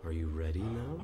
Are you ready now?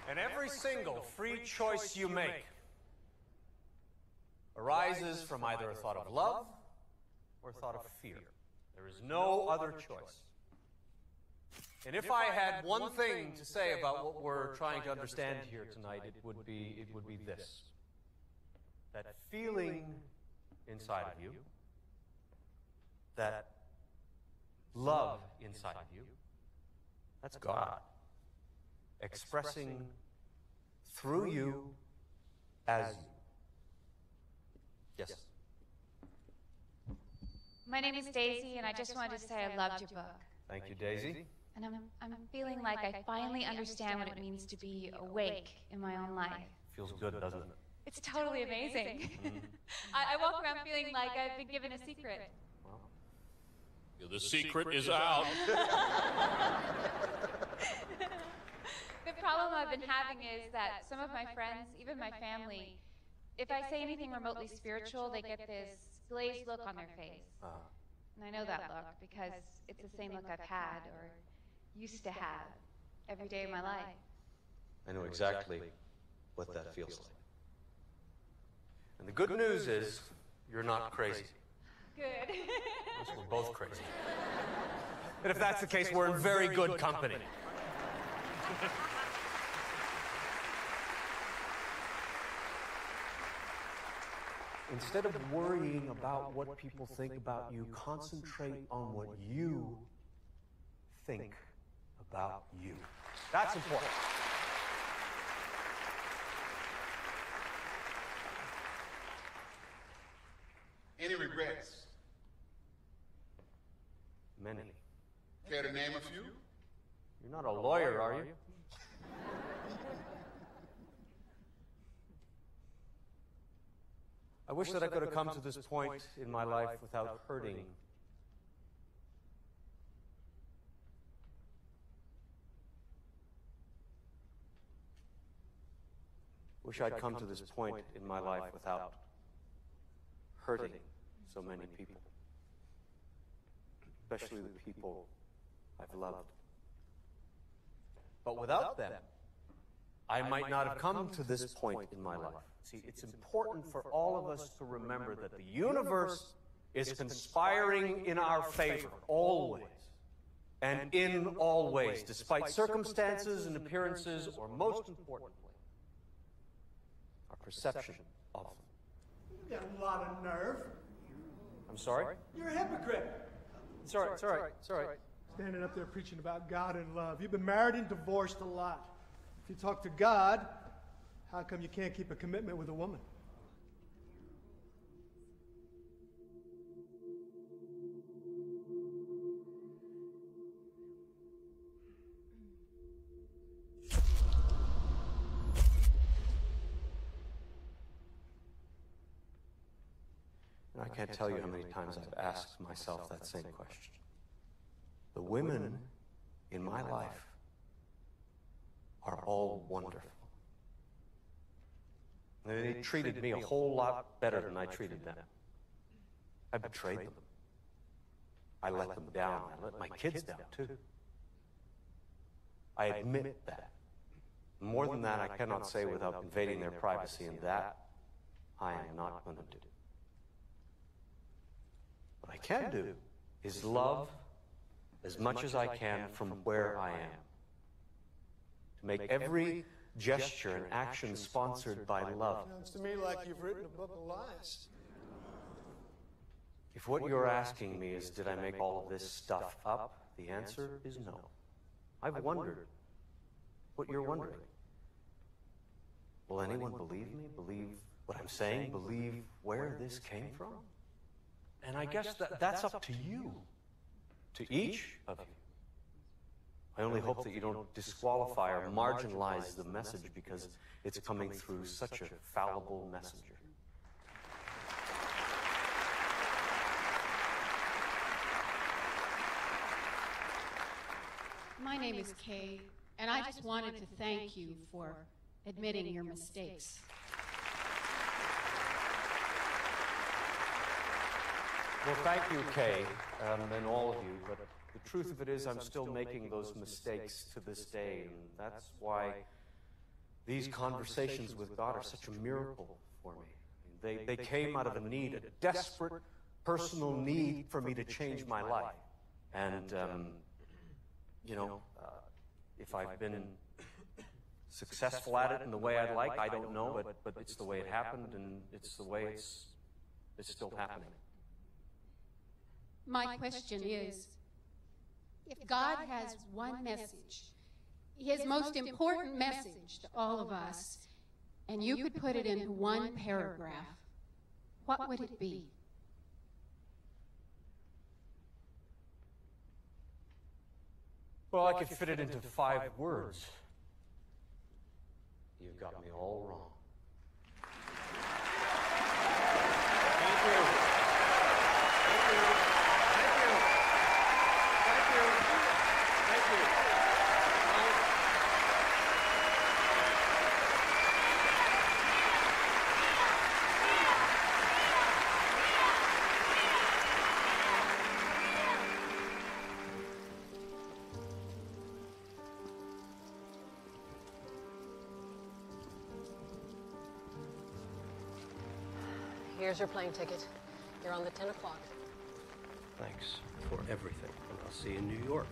And every single free choice you make arises from either a thought of love or a thought of fear. There is no other choice. And if I had one thing to say about what we're trying to understand here tonight, it would be this. That feeling inside of you, that love inside of you, that's God expressing through you as you. Yes? My name is Daisy, and I just wanted to say I loved your book. Thank you, Daisy. And I'm feeling like I finally understand what it means to be awake in my own life. Feels good, doesn't it? It's totally amazing. I walk around feeling like I've been given a secret. Well, the secret is out. The problem I've been having is that some of my friends, even my family, if I say anything remotely spiritual, they get this glazed look on their face. And I know that look because it's the same look I've had or used to have every day of my life. I know exactly what that feels like. And the good news is you're not crazy. Good. We're both crazy. And if that's the case, we're in very good company. Instead of worrying about what people think about you, concentrate on what you think about you. That's important. Any regrets? Many. Care to name a few? You're not a lawyer, are you? I wish that I could have come to this point in my life without hurting. Wish I'd come to this point in my life without hurting so many people, especially the people I've loved. But without them, I might not have come to this point in my life. See, it's important for all of us to remember that the universe is conspiring in our favor, always, and in all ways, despite circumstances and appearances, or most importantly, our perception of them. You got a lot of nerve. I'm sorry? You're a hypocrite. It's all right, it's all right, it's all right. Standing up there preaching about God and love. You've been married and divorced a lot. If you talk to God, How come you can't keep a commitment with a woman? And I can't tell you how many times I've asked myself that same question. The women in my life are all wonderful. They treated me a whole lot better than I treated them. I betrayed them. I let them down. I let my kids down, too. I admit that. More than that, I cannot say without invading their privacy, and that I am not going to do. What I can do is love as much as I can from where I am. To make every gesture and action sponsored by love. Sounds to me like you've written a book of lies. If what you're asking me is, did I make all of this stuff up? The answer is no. I've wondered what you're wondering. Will anyone believe me? Believe what I'm saying? Believe where this came from? And I guess that's up to you, to each of you. I only hope that you don't disqualify or marginalize the message because it's coming through such a fallible messenger. My name is Kay, and I just wanted to thank you for admitting your mistakes. Well, thank you, Kay, and all of you, but the truth of it is I'm still making those mistakes to this day, and that's why these conversations with God are such a miracle for me. They came out of a need, a desperate personal need for me to change my life. And, if I've been successful at it in the way I'd like, I don't know, but it's the way it happened, and it's the way it's still happening. My question is, if God has one message, his most important message to all of us, and you could put it into one paragraph, what would it be? Well, I could fit it into 5 words. You've got me all wrong. Here's your plane ticket. You're on the 10 o'clock. Thanks for everything, and I'll see you in New York.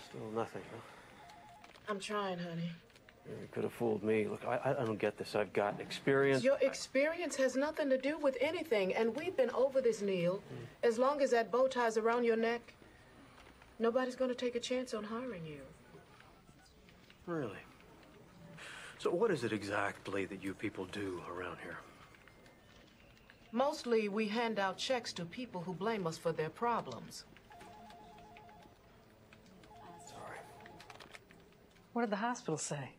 Still nothing, huh? I'm trying, honey. You could have fooled me. Look, I don't get this. I've got experience. Your experience has nothing to do with anything, and we've been over this, Neil. As long as that bow tie's around your neck, nobody's going to take a chance on hiring you. Really? So what is it exactly that you people do around here? Mostly, we hand out checks to people who blame us for their problems. Sorry. What did the hospital say?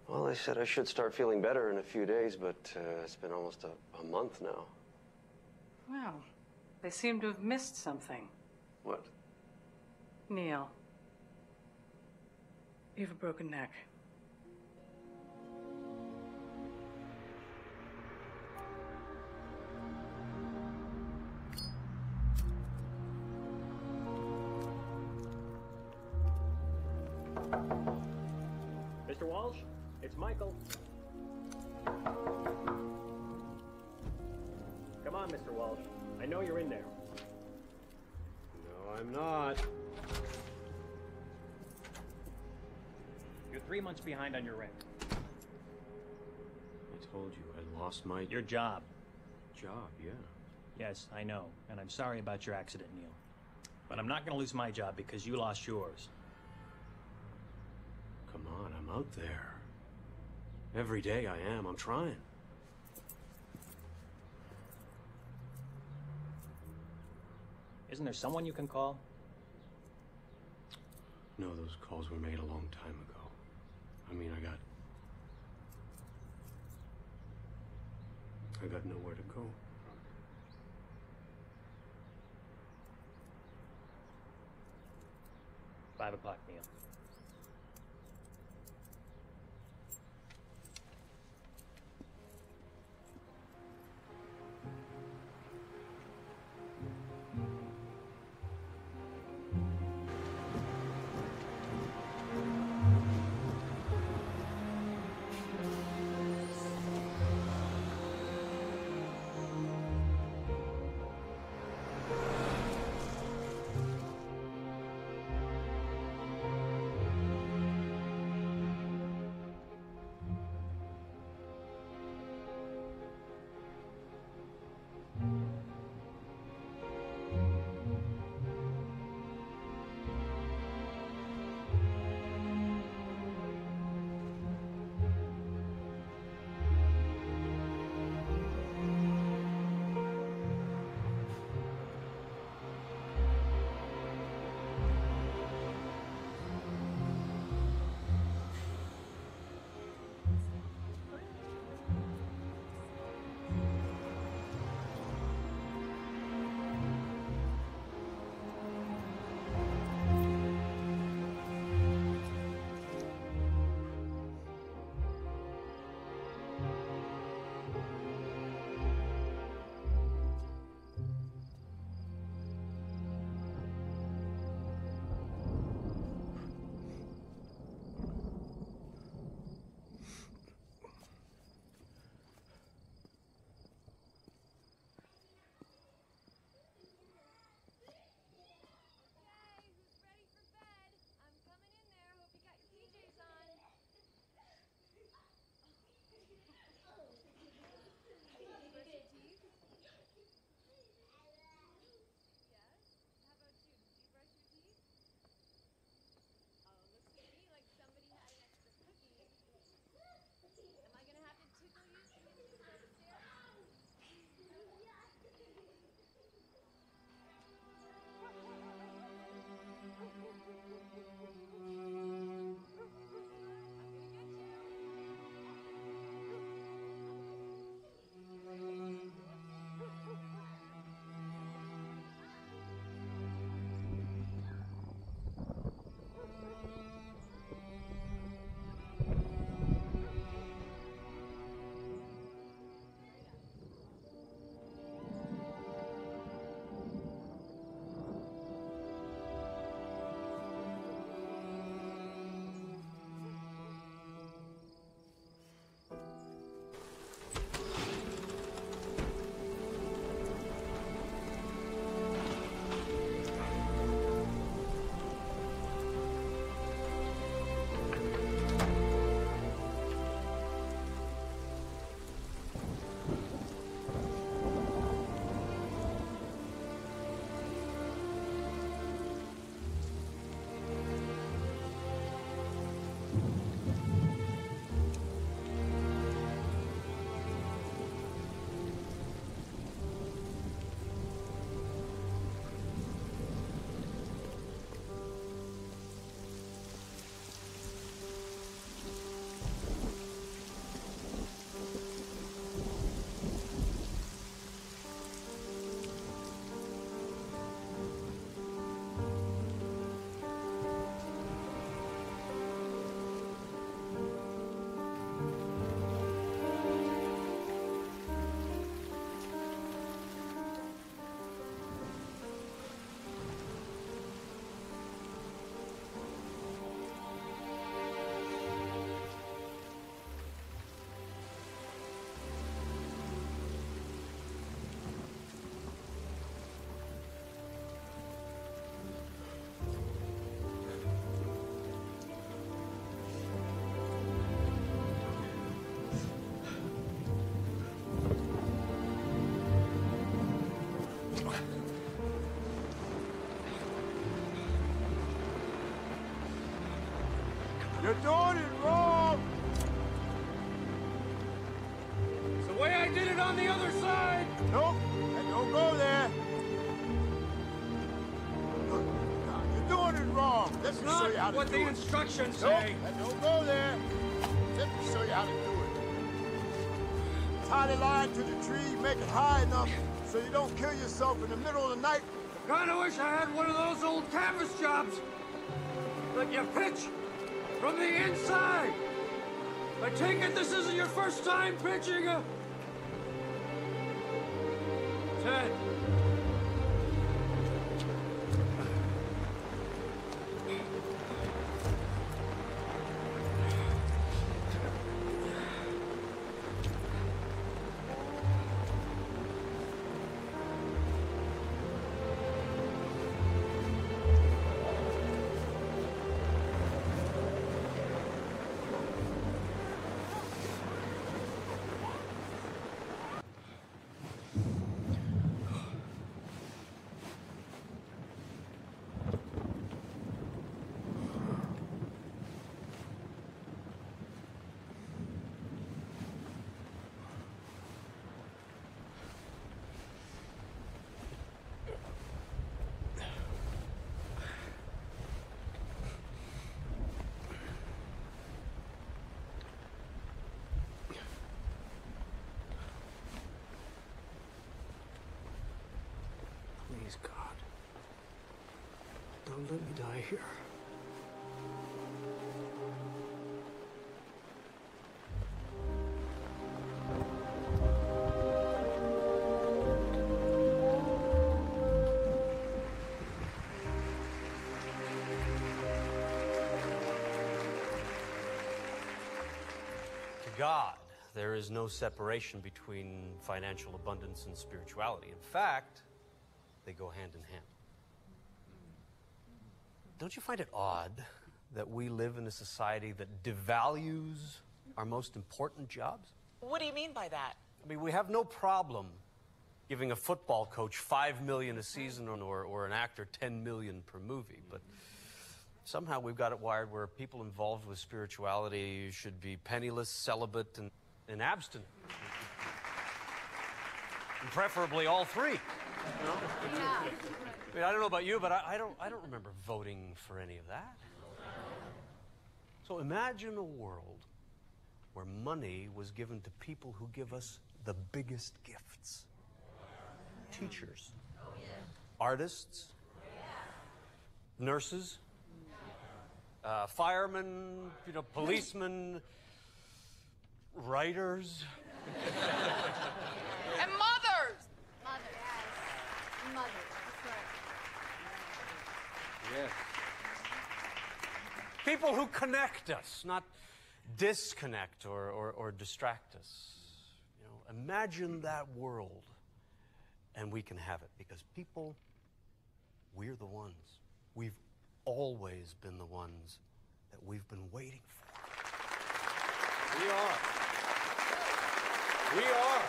Well, they said I should start feeling better in a few days, but it's been almost a month now. Well, they seem to have missed something. What? Neil, you have a broken neck. Mr. Walsh, it's Michael. Come on, Mr. Walsh. I know you're in there. No, I'm not. You're 3 months behind on your rent. I told you I lost my Your job. job, yeah. Yes, I know. And I'm sorry about your accident, Neil. But I'm not going to lose my job because you lost yours. Come on, I'm out there. Every day I am. I'm trying. Isn't there someone you can call? No, those calls were made a long time ago. I mean, I got nowhere to go. $5 o'clock, Neil. You're doing it wrong! It's the way I did it on the other side! Nope, and don't go there. Look, you're doing it wrong. Let me show you how to do it. What the instructions Nope, say. and don't go there. Let me show you how to do it. Tie the line to the tree, make it high enough so you don't kill yourself in the middle of the night. Kinda wish I had one of those old canvas jobs. Like you pitch from the inside. I take it this isn't your first time pitching a... Ted. Please, God, don't let me die here. To God, there is no separation between financial abundance and spirituality. In fact, they go hand in hand. Don't you find it odd that we live in a society that devalues our most important jobs? What do you mean by that? I mean, we have no problem giving a football coach $5 million a season or an actor $10 million per movie, but somehow we've got it wired where people involved with spirituality should be penniless, celibate, and abstinent. And preferably all three. You know? Yeah. I mean, I don't know about you, but I don't remember voting for any of that. So imagine a world where money was given to people who give us the biggest gifts. Teachers, artists, nurses, firemen, policemen, writers. And mothers! Mother, that's right. Yes. People who connect us, not disconnect or distract us. Imagine that world, and we can have it, because people, we're the ones. We've always been the ones that we've been waiting for. We are. We are.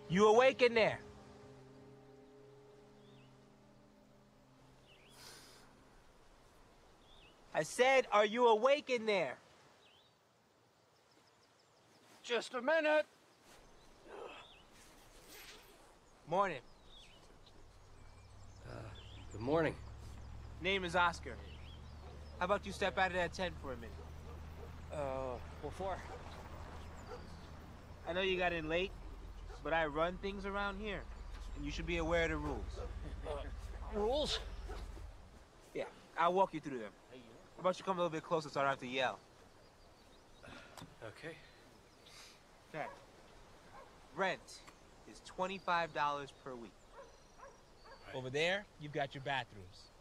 You awake in there? I said, are you awake in there? Just a minute. Morning. Good morning. Name is Oscar. How about you step out of that tent for a minute? What for? I know you got in late, but I run things around here, and you should be aware of the rules. Rules? Yeah, I'll walk you through them. How about you come a little bit closer so I don't have to yell? Okay. Okay. Rent is $25 per week. Over there, you've got your bathrooms.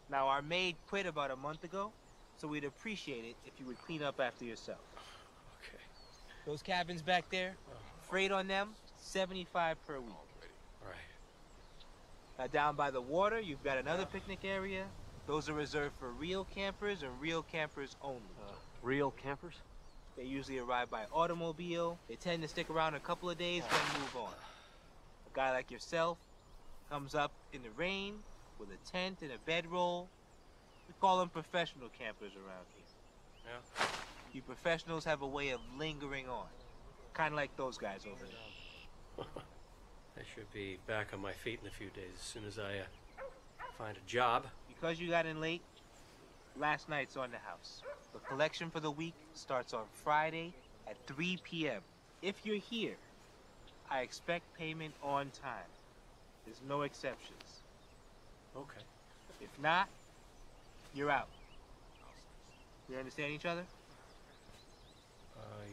Now, our maid quit about a month ago, so we'd appreciate it if you would clean up after yourself. Okay. Those cabins back there, freight on them, $75 per week. Right. Now, down by the water, you've got another picnic area. Those are reserved for real campers and real campers only. Real campers? They usually arrive by automobile. They tend to stick around a couple of days, then move on. A guy like yourself comes up in the rain with a tent and a bedroll. We call them professional campers around here. Yeah. You professionals have a way of lingering on. Kind of like those guys over there. I should be back on my feet in a few days as soon as I find a job. Because you got in late, last night's on the house. The collection for the week starts on Friday at 3 p.m. If you're here, I expect payment on time. There's no exceptions. Okay. If not, you're out. We understand each other?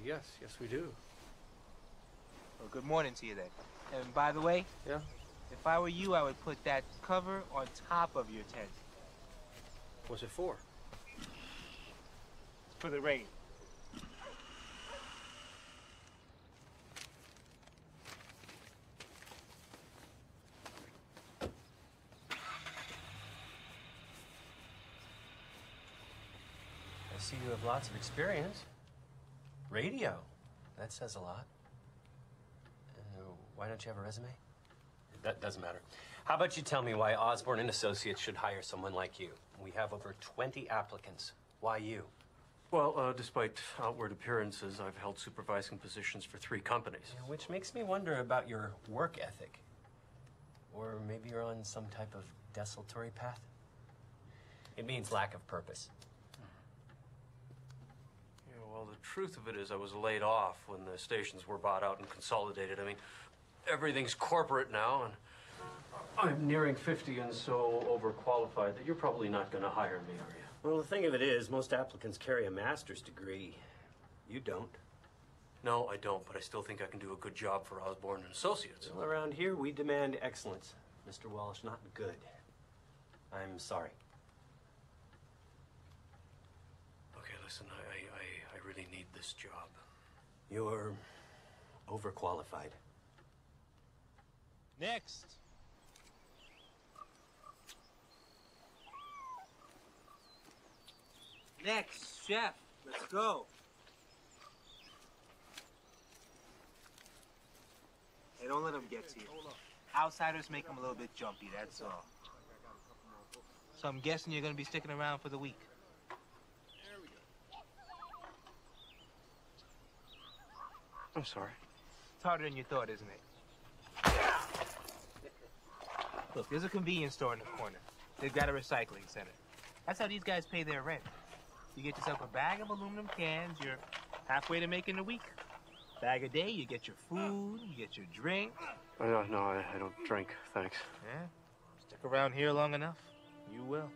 Yes, we do. Well, good morning to you then. And by the way, yeah, if I were you, I would put that cover on top of your tent. What's it for? For the rain. I see you have lots of experience. Radio. That says a lot. Why don't you have a resume? That doesn't matter. How about you tell me why Osborne and Associates should hire someone like you? We have over 20 applicants. Why you? Well, despite outward appearances, I've held supervising positions for 3 companies. Yeah, which makes me wonder about your work ethic. Or maybe you're on some type of desultory path? It means lack of purpose. Yeah, well, the truth of it is I was laid off when the stations were bought out and consolidated. I mean, everything's corporate now, and I'm nearing 50 and so overqualified that you're probably not going to hire me, are you? Well, the thing of it is, most applicants carry a master's degree. You don't. No, I don't, but I still think I can do a good job for Osborne and Associates. Well, around here, we demand excellence. Mr. Walsh, not good. I'm sorry. Okay, listen, I really need this job. You're overqualified. Next. Next, chef. Let's go. Hey, don't let them get to you. Outsiders make them a little bit jumpy, that's all. So I'm guessing you're going to be sticking around for the week. I'm sorry. It's harder than you thought, isn't it? Look, there's a convenience store in the corner. They've got a recycling center. That's how these guys pay their rent. You get yourself a bag of aluminum cans, you're halfway to making the week. Bag a day, you get your food, you get your drink. No, I don't drink, thanks. Yeah? Stick around here long enough, you will.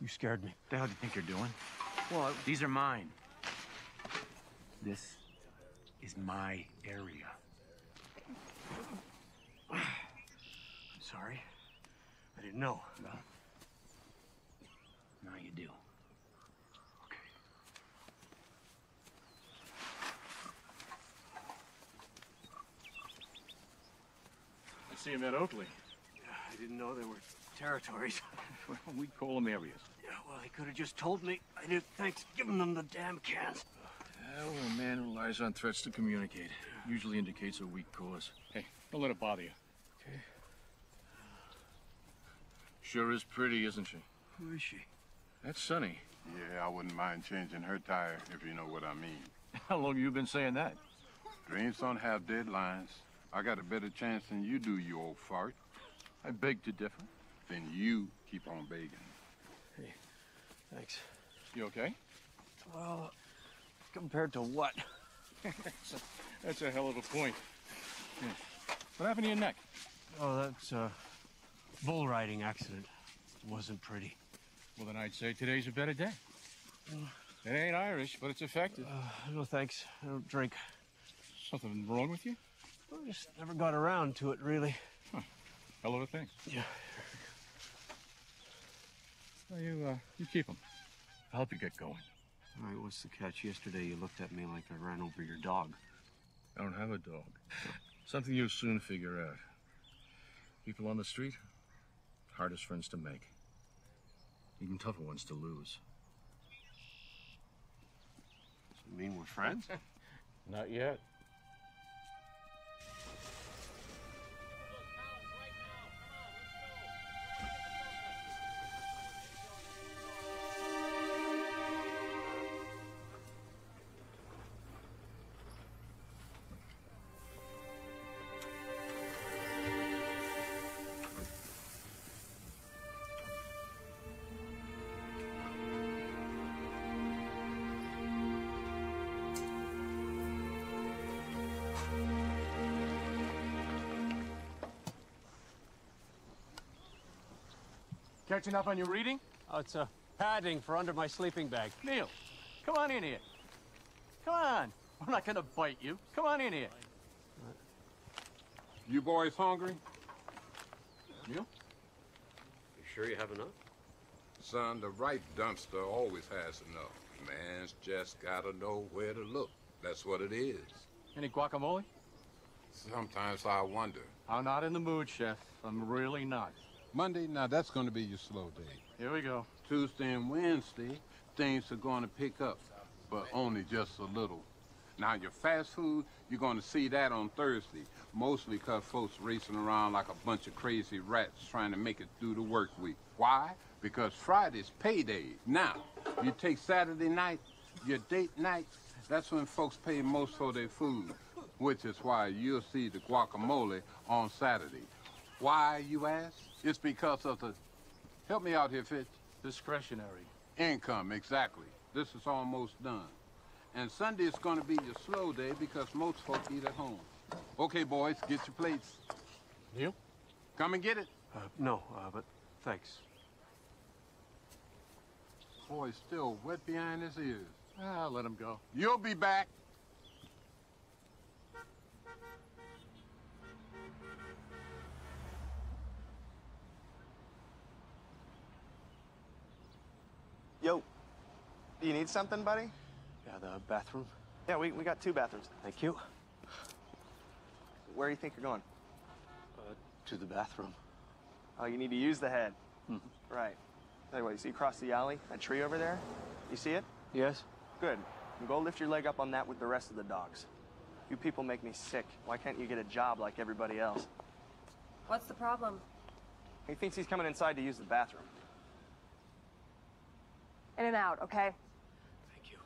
scared me. What the hell do you think you're doing? Well, These are mine. This is my area. I'm sorry. I didn't know. Well, now you do. I see him at Oakley. I didn't know there were territories. Well, we call them areas. Yeah, well, he could have just told me. I didn't think giving them the damn cans. Well, a man who relies on threats to communicate usually indicates a weak cause. Hey, don't let it bother you. Okay. Sure is pretty, isn't she? Who is she? That's Sunny. Yeah, I wouldn't mind changing her tire, if you know what I mean. How long have you been saying that? Dreams don't have deadlines. I got a better chance than you do, you old fart. I beg to differ. Then you keep on begging. Hey, thanks. You okay? Well, compared to what? That's a hell of a point. What happened to your neck? Oh, that's a bull riding accident. Wasn't pretty. Well, then I'd say today's a better day. It ain't Irish, but it's effective. No thanks. I don't drink. Something wrong with you? Well, just never got around to it, really. Huh. Hell of a thing. Yeah. Well, you keep them. I'll help you get going. All right, what's the catch? Yesterday you looked at me like I ran over your dog. I don't have a dog. Something you'll soon figure out. People on the street, hardest friends to make. Even tougher ones to lose. Does it mean we're friends? Not yet. Catching up on your reading? Oh, it's padding for under my sleeping bag. Neil, come on in here. Come on. I'm not gonna bite you. Come on in here. You boys hungry? Neil? You sure you have enough? Son, the right dumpster always has enough. Man's just gotta know where to look. That's what it is. Any guacamole? Sometimes I wonder. I'm not in the mood, Chef. I'm really not. Monday, now that's going to be your slow day. Here we go. Tuesday and Wednesday, things are going to pick up, but only just a little. Now, your fast food, you're going to see that on Thursday, mostly because folks racing around like a bunch of crazy rats trying to make it through the work week. Why? Because Friday's payday. Now, you take Saturday night, your date night, that's when folks pay most for their food, which is why you'll see the guacamole on Saturday. Why, you ask? It's because of the, help me out here, Fitz. Discretionary. Income, exactly. This is almost done. And Sunday is going to be your slow day because most folk eat at home. Okay, boys, get your plates. Neil? Come and get it. No, but thanks. Boy's still wet behind his ears. Ah, let him go. You'll be back. Yo, do you need something, buddy? Yeah, the bathroom. Yeah, we got 2 bathrooms. Thank you. Where do you think you're going? To the bathroom. Oh, you need to use the head. Mm-hmm. Right. Tell you what, you see across the alley, that tree over there? You see it? Yes. Good. And go lift your leg up on that with the rest of the dogs. You people make me sick. Why can't you get a job like everybody else? What's the problem? He thinks he's coming inside to use the bathroom. In and out, okay? Thank you.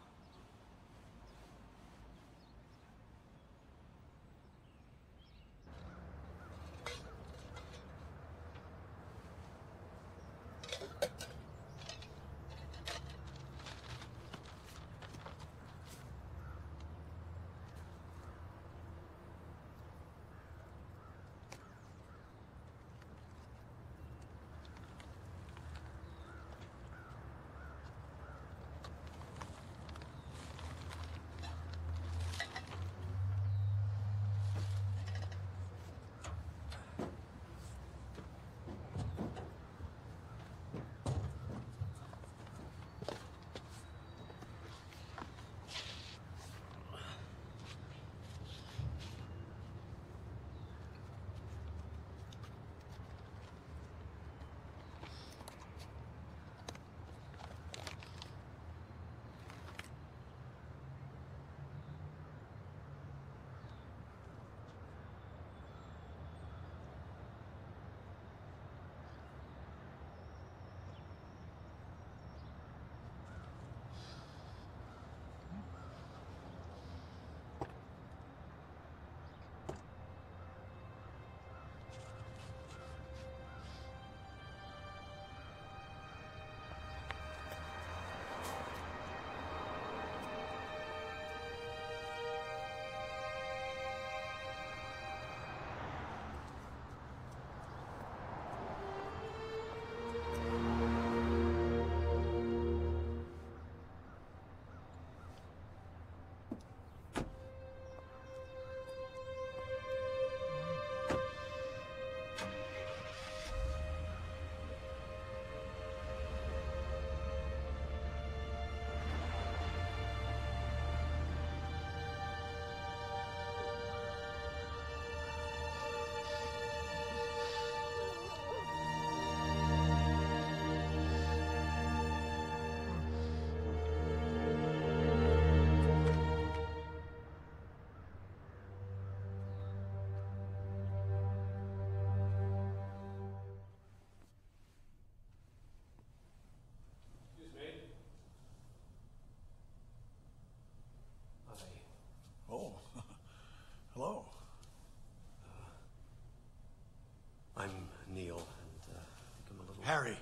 Harry.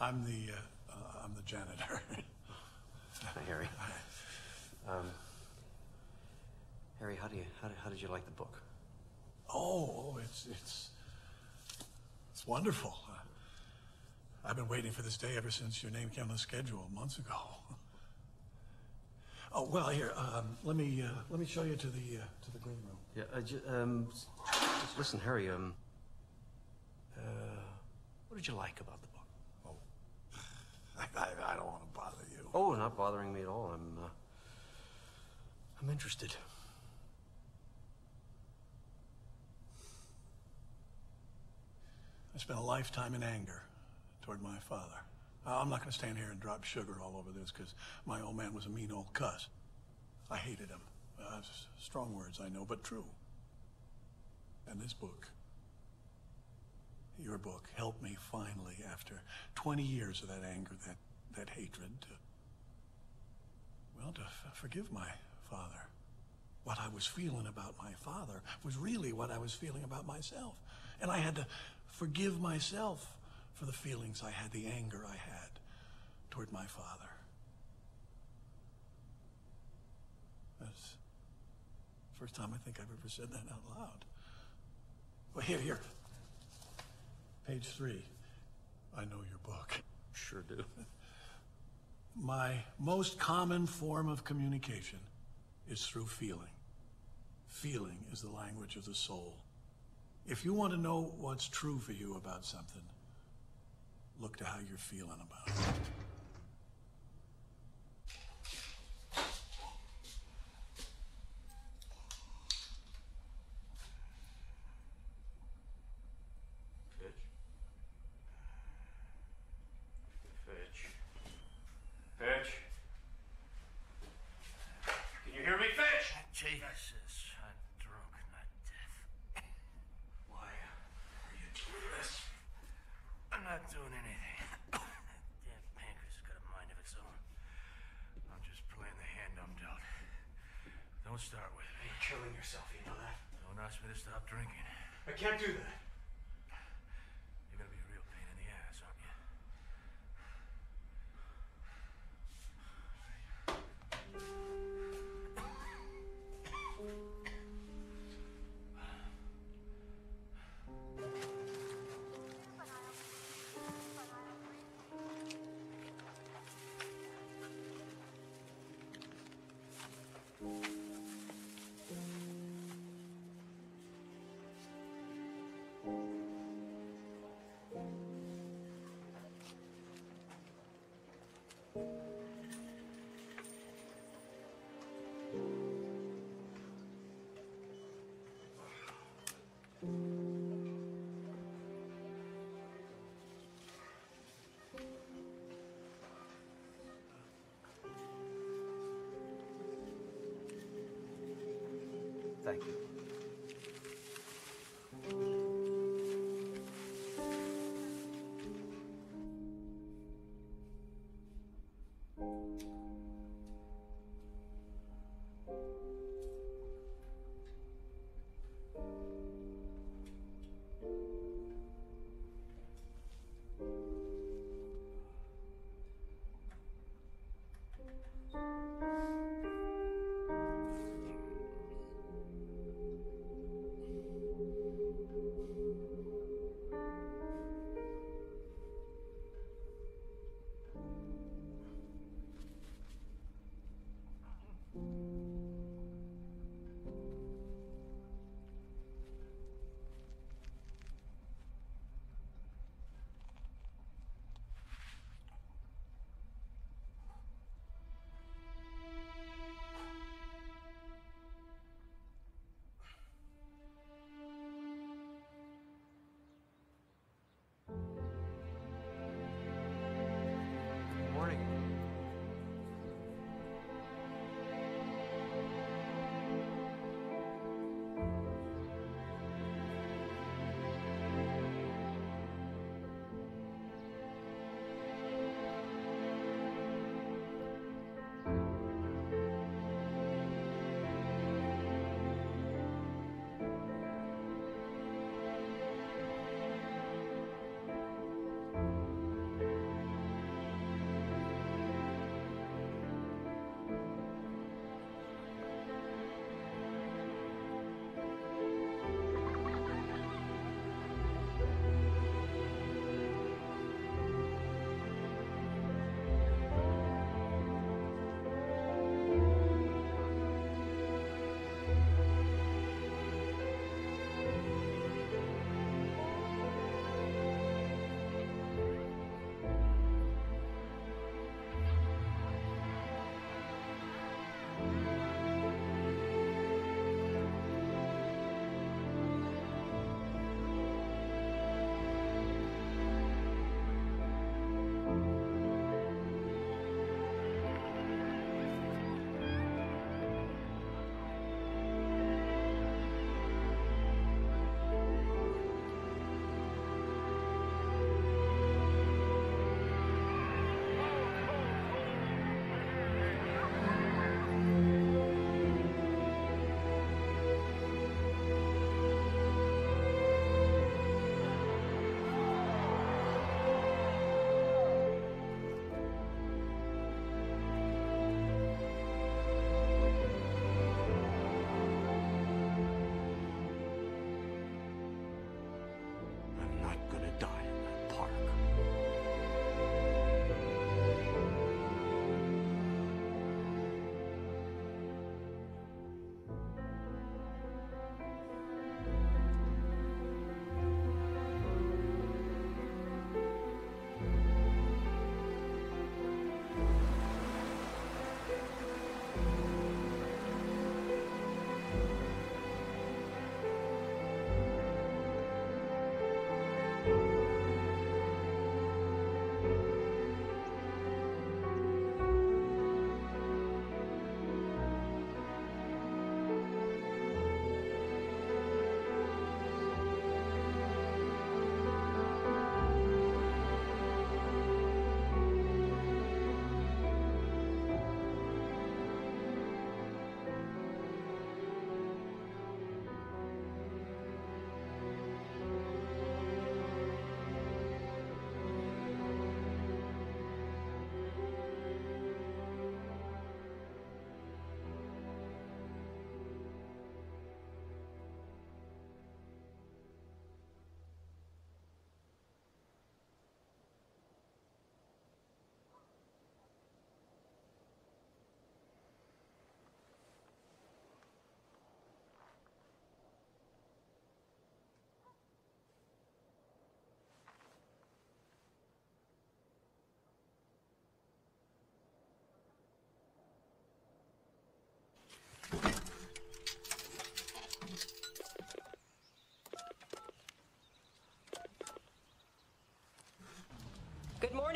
I'm the janitor. Hi, Harry. Harry, how did you like the book? Oh, it's wonderful. I've been waiting for this day ever since your name came on the schedule months ago. Oh well, here. Let me show you to the green room. Yeah. Just listen, Harry. What did you like about the book? Oh, I don't want to bother you. Oh, not bothering me at all. I'm interested. I spent a lifetime in anger toward my father. I'm not going to stand here and drop sugar all over this because my old man was a mean old cuss. I hated him. Strong words, I know, but true. And this book, your book, helped me finally, after 20 years of that anger, that hatred, to forgive my father. What I was feeling about my father was really what I was feeling about myself. And I had to forgive myself for the feelings I had, the anger I had toward my father. That's the first time I think I've ever said that out loud. Well, here. Page 3. I know your book. Sure do. My most common form of communication is through feeling. Feeling is the language of the soul. If you want to know what's true for you about something, look to how you're feeling about it. Fitch. Can you hear me, Fitch? Jesus, I'm drunk, not deaf. Why are you doing this? I'm not doing anything. That damn pancreas has got a mind of its own. I'm just playing the hand I'm dealt. Don't start with me. You're killing yourself, you know that? Don't ask me to stop drinking. I can't do that. You're gonna be a real pain in the ass, aren't you? Thank you.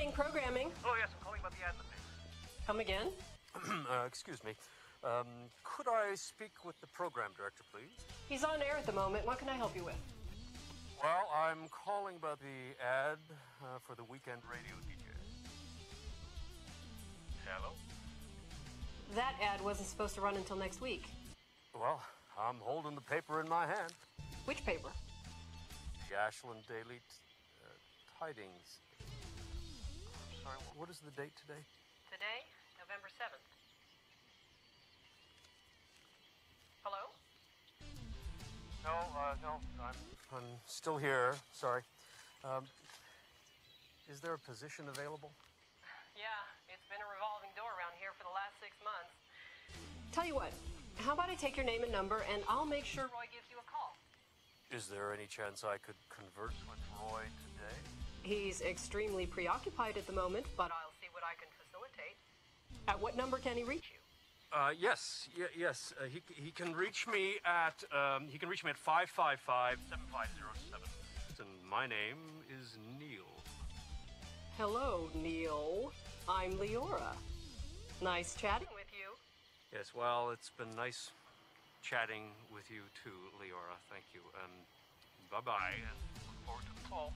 Beginning programming. Oh, yes, I'm calling about the ad in the paper. Come again? Excuse me. Could I speak with the program director, please? He's on air at the moment. What can I help you with? Well, I'm calling about the ad for the weekend radio DJ. Hello? That ad wasn't supposed to run until next week. Well, I'm holding the paper in my hand. Which paper? The Ashland Daily Tidings. Sorry, what is the date today? Today, November 7th. Hello? No, I'm still here. Sorry. Is there a position available? Yeah, it's been a revolving door around here for the last 6 months. Tell you what, how about I take your name and number, and I'll make sure Roy gives you a call. Is there any chance I could converse with Roy today? He's extremely preoccupied at the moment, but I'll see what I can facilitate. At what number can he reach you? Yes. He can reach me at 555-7507. And my name is Neil. Hello, Neil. I'm Leora. Nice chatting with you. Yes, well, it's been nice chatting with you too, Leora. Thank you. Bye-bye, and look forward to the call.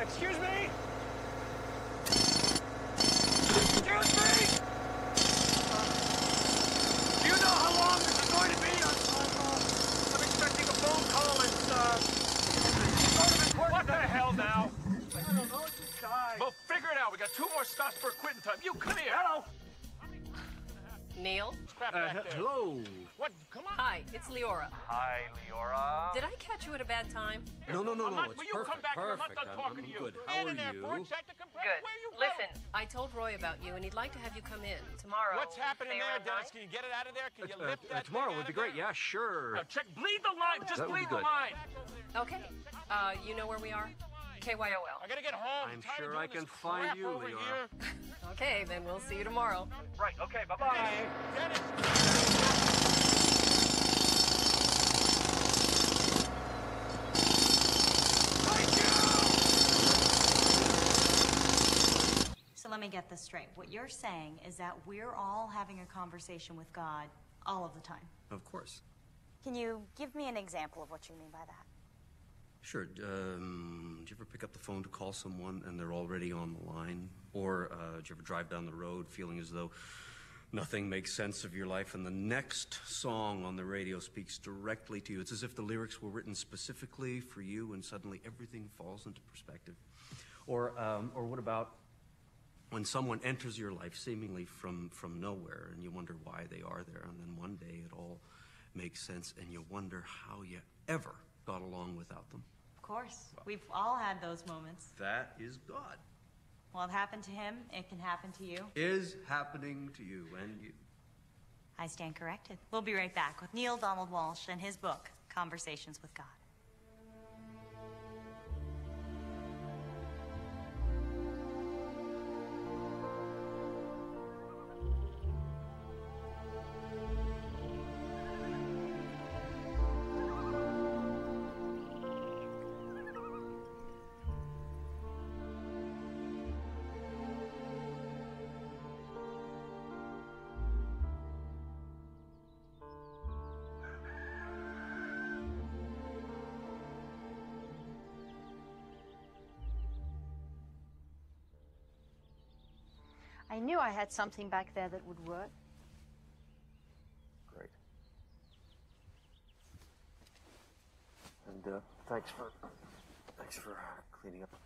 Excuse me! Do you know how long this is going to be? I'm expecting a phone call. It's sort of important. What the hell now? I don't know. Well, figure it out. We got 2 more stops for quitting time. You come here. Hello. Neil? Hello. What? Come on. Hi, it's Leora. Hi, Leora. Did I catch you at a bad time? No. It's Will you perfect. come back here? I'm not done Perfect. talking I'm to you. good. How Stand are in there, you? Bert. Check the compressor. Good. Where you Listen, going? I told Roy about you, and he'd like to have you come in tomorrow. What's happening say there, around Dennis? 9? Can you get it out of there? Can you lift that Tomorrow thing would be out of great. there? Yeah, sure. Now, check. Bleed the line. Just That would bleed be the good. line. Okay. You know where we are? KYOL. I gotta get home. I'm tired of sure doing I can this find crap you, over Leora. here. Okay, then we'll see you tomorrow. Right. Okay. Bye-bye. Dennis. So let me get this straight. What you're saying is that we're all having a conversation with God all of the time. Of course. Can you give me an example of what you mean by that? Sure. Do you ever pick up the phone to call someone and they're already on the line? Or do you ever drive down the road feeling as though nothing makes sense of your life and the next song on the radio speaks directly to you? It's as if the lyrics were written specifically for you and suddenly everything falls into perspective. Or what about when someone enters your life seemingly from nowhere and you wonder why they are there, and then one day it all makes sense and you wonder how you ever got along without them? Of course. We've all had those moments. That is God. Well, it happened to him. It can happen to you. Is happening to you and you. I stand corrected. We'll be right back with Neil Donald Walsh and his book, Conversations with God. I knew I had something back there that would work. Great. And thanks for cleaning up the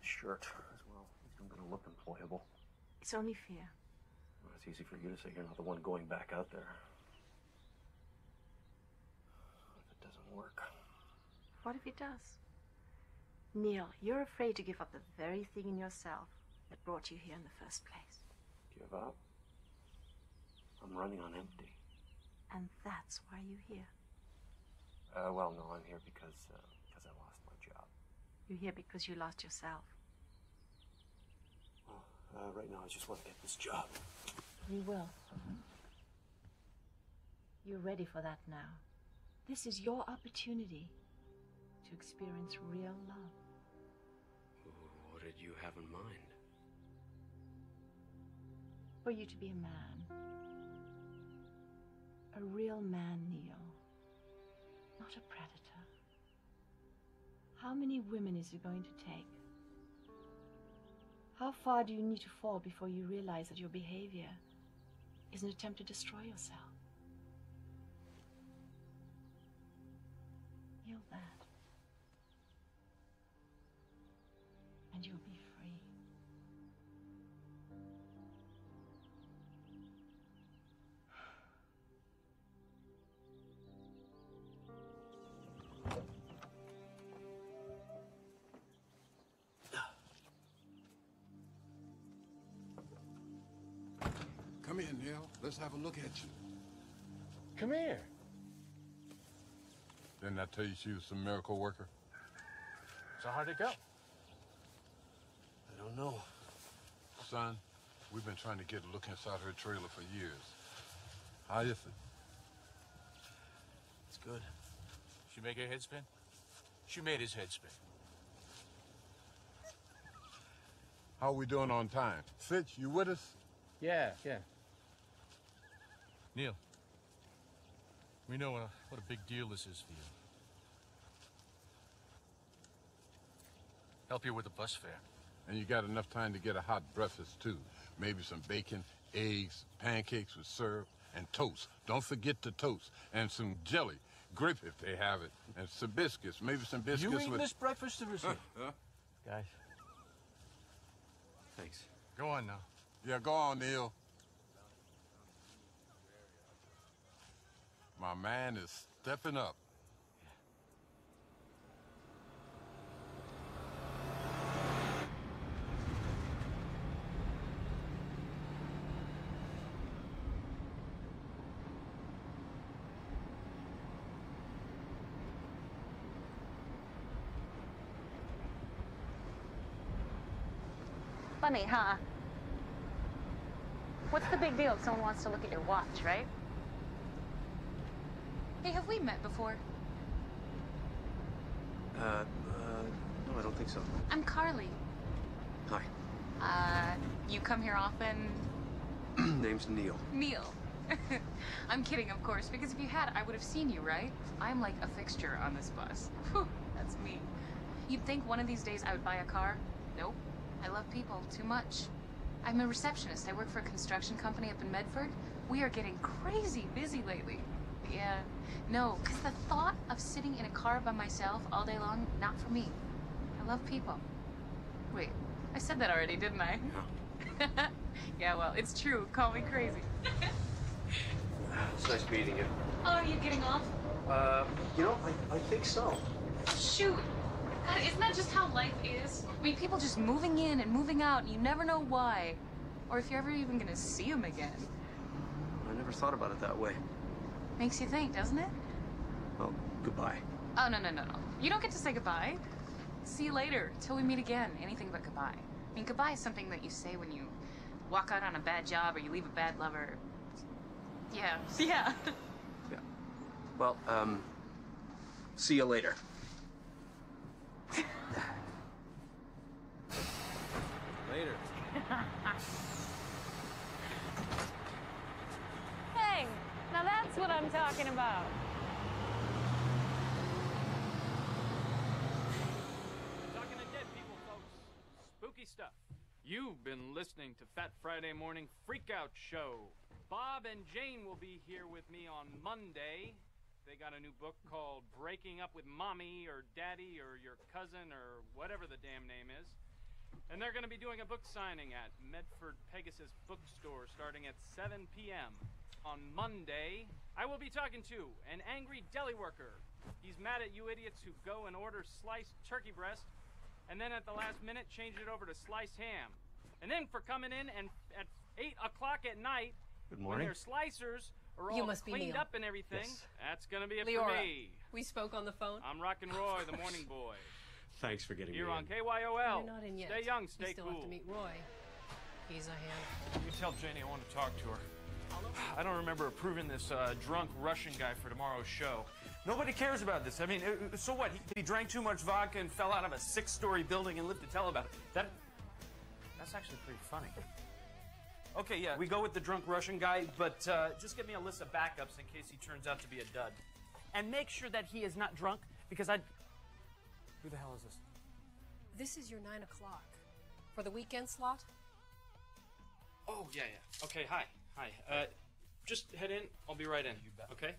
shirt as well. I'm gonna look employable. It's only fair. Well, it's easy for you to say you're not the one going back out there. What if it doesn't work? What if it does? Neil, you're afraid to give up the very thing in yourself that brought you here in the first place. Give up? I'm running on empty. And that's why you're here. Well, no, I'm here because I lost my job. You're here because you lost yourself. Well, right now I just want to get this job. You will. You're ready for that now. This is your opportunity to experience real love. What did you have in mind? For you to be a man. A real man, Neil. Not a predator. How many women is it going to take? How far do you need to fall before you realize that your behavior is an attempt to destroy yourself? Heal that. And you'll be free. Come here, Neil. Let's have a look at you. Come here. Didn't I tell you she was some miracle worker? So how'd it go? I don't know. Son, we've been trying to get a look inside her trailer for years. How is it? It's good. She make her head spin? She made his head spin. How are we doing on time? Fitch, you with us? Yeah. Neil, we know what a big deal this is for you. Help you with the bus fare. And you got enough time to get a hot breakfast, too. Maybe some bacon, eggs, pancakes with syrup, and toast. Don't forget the toast. And some jelly. Grape if they have it. And some biscuits. Maybe some biscuits You with... eating this breakfast or is it? Guys. Thanks. Go on now. Yeah, go on, Neil. My man is stepping up. Funny, huh? What's the big deal if someone wants to look at your watch, right? Hey, have we met before? No, I don't think so. I'm Carly. Hi. You come here often? Name's Neil. Neil. I'm kidding, of course, because if you had, I would have seen you, right? I'm like a fixture on this bus. Whew, that's me. You'd think one of these days I would buy a car? Nope. I love people too much. I'm a receptionist. I work for a construction company up in Medford. We are getting crazy busy lately. Yeah. No, because the thought of sitting in a car by myself all day long, not for me. I love people. Wait, I said that already, didn't I? No. Yeah, well, it's true. Call me crazy. It's nice meeting you. Oh, are you getting off? You know, I think so. Shoot. God, isn't that just how life is? I mean, people just moving in and moving out, and you never know why. Or if you're ever even gonna see them again. I never thought about it that way. Makes you think, doesn't it? Well, goodbye. Oh, no. You don't get to say goodbye. See you later, till we meet again. Anything but goodbye. I mean, goodbye is something that you say when you walk out on a bad job or you leave a bad lover. Yeah. Yeah. Well, see you later. Later. Hey, now that's what I'm talking about. Talking to dead people, folks. Spooky stuff. You've been listening to Fat Friday Morning Freakout Show. Bob and Jane will be here with me on Monday. They got a new book called Breaking Up with Mommy or Daddy or Your Cousin or whatever the damn name is. And they're going to be doing a book signing at Medford Pegasus Bookstore starting at 7 p.m. On Monday, I will be talking to an angry deli worker. He's mad at you idiots who go and order sliced turkey breast and then at the last minute change it over to sliced ham. And then for coming in and at 8 o'clock at night, Good when morning. their slicers are all You must be cleaned Neil. up and everything, Yes. that's gonna be it Leora, for me. we spoke on the phone. I'm Rockin' Roy, the morning boy. Thanks for getting You're me on in. KYOL. You're not in yet. Stay young, You stay still cool. have to meet Roy. He's a handful. You tell Janie I want to talk to her. I don't remember approving this drunk Russian guy for tomorrow's show. Nobody cares about this. I mean, so what? He drank too much vodka and fell out of a 6-story building and lived to tell about it. That's actually pretty funny. Okay, yeah, we go with the drunk Russian guy, but just get me a list of backups in case he turns out to be a dud. And make sure that he is not drunk, because Who the hell is this? This is your 9 o'clock. For the weekend slot? Oh, yeah. Okay, hi. Just head in. I'll be right in. You bet. Okay?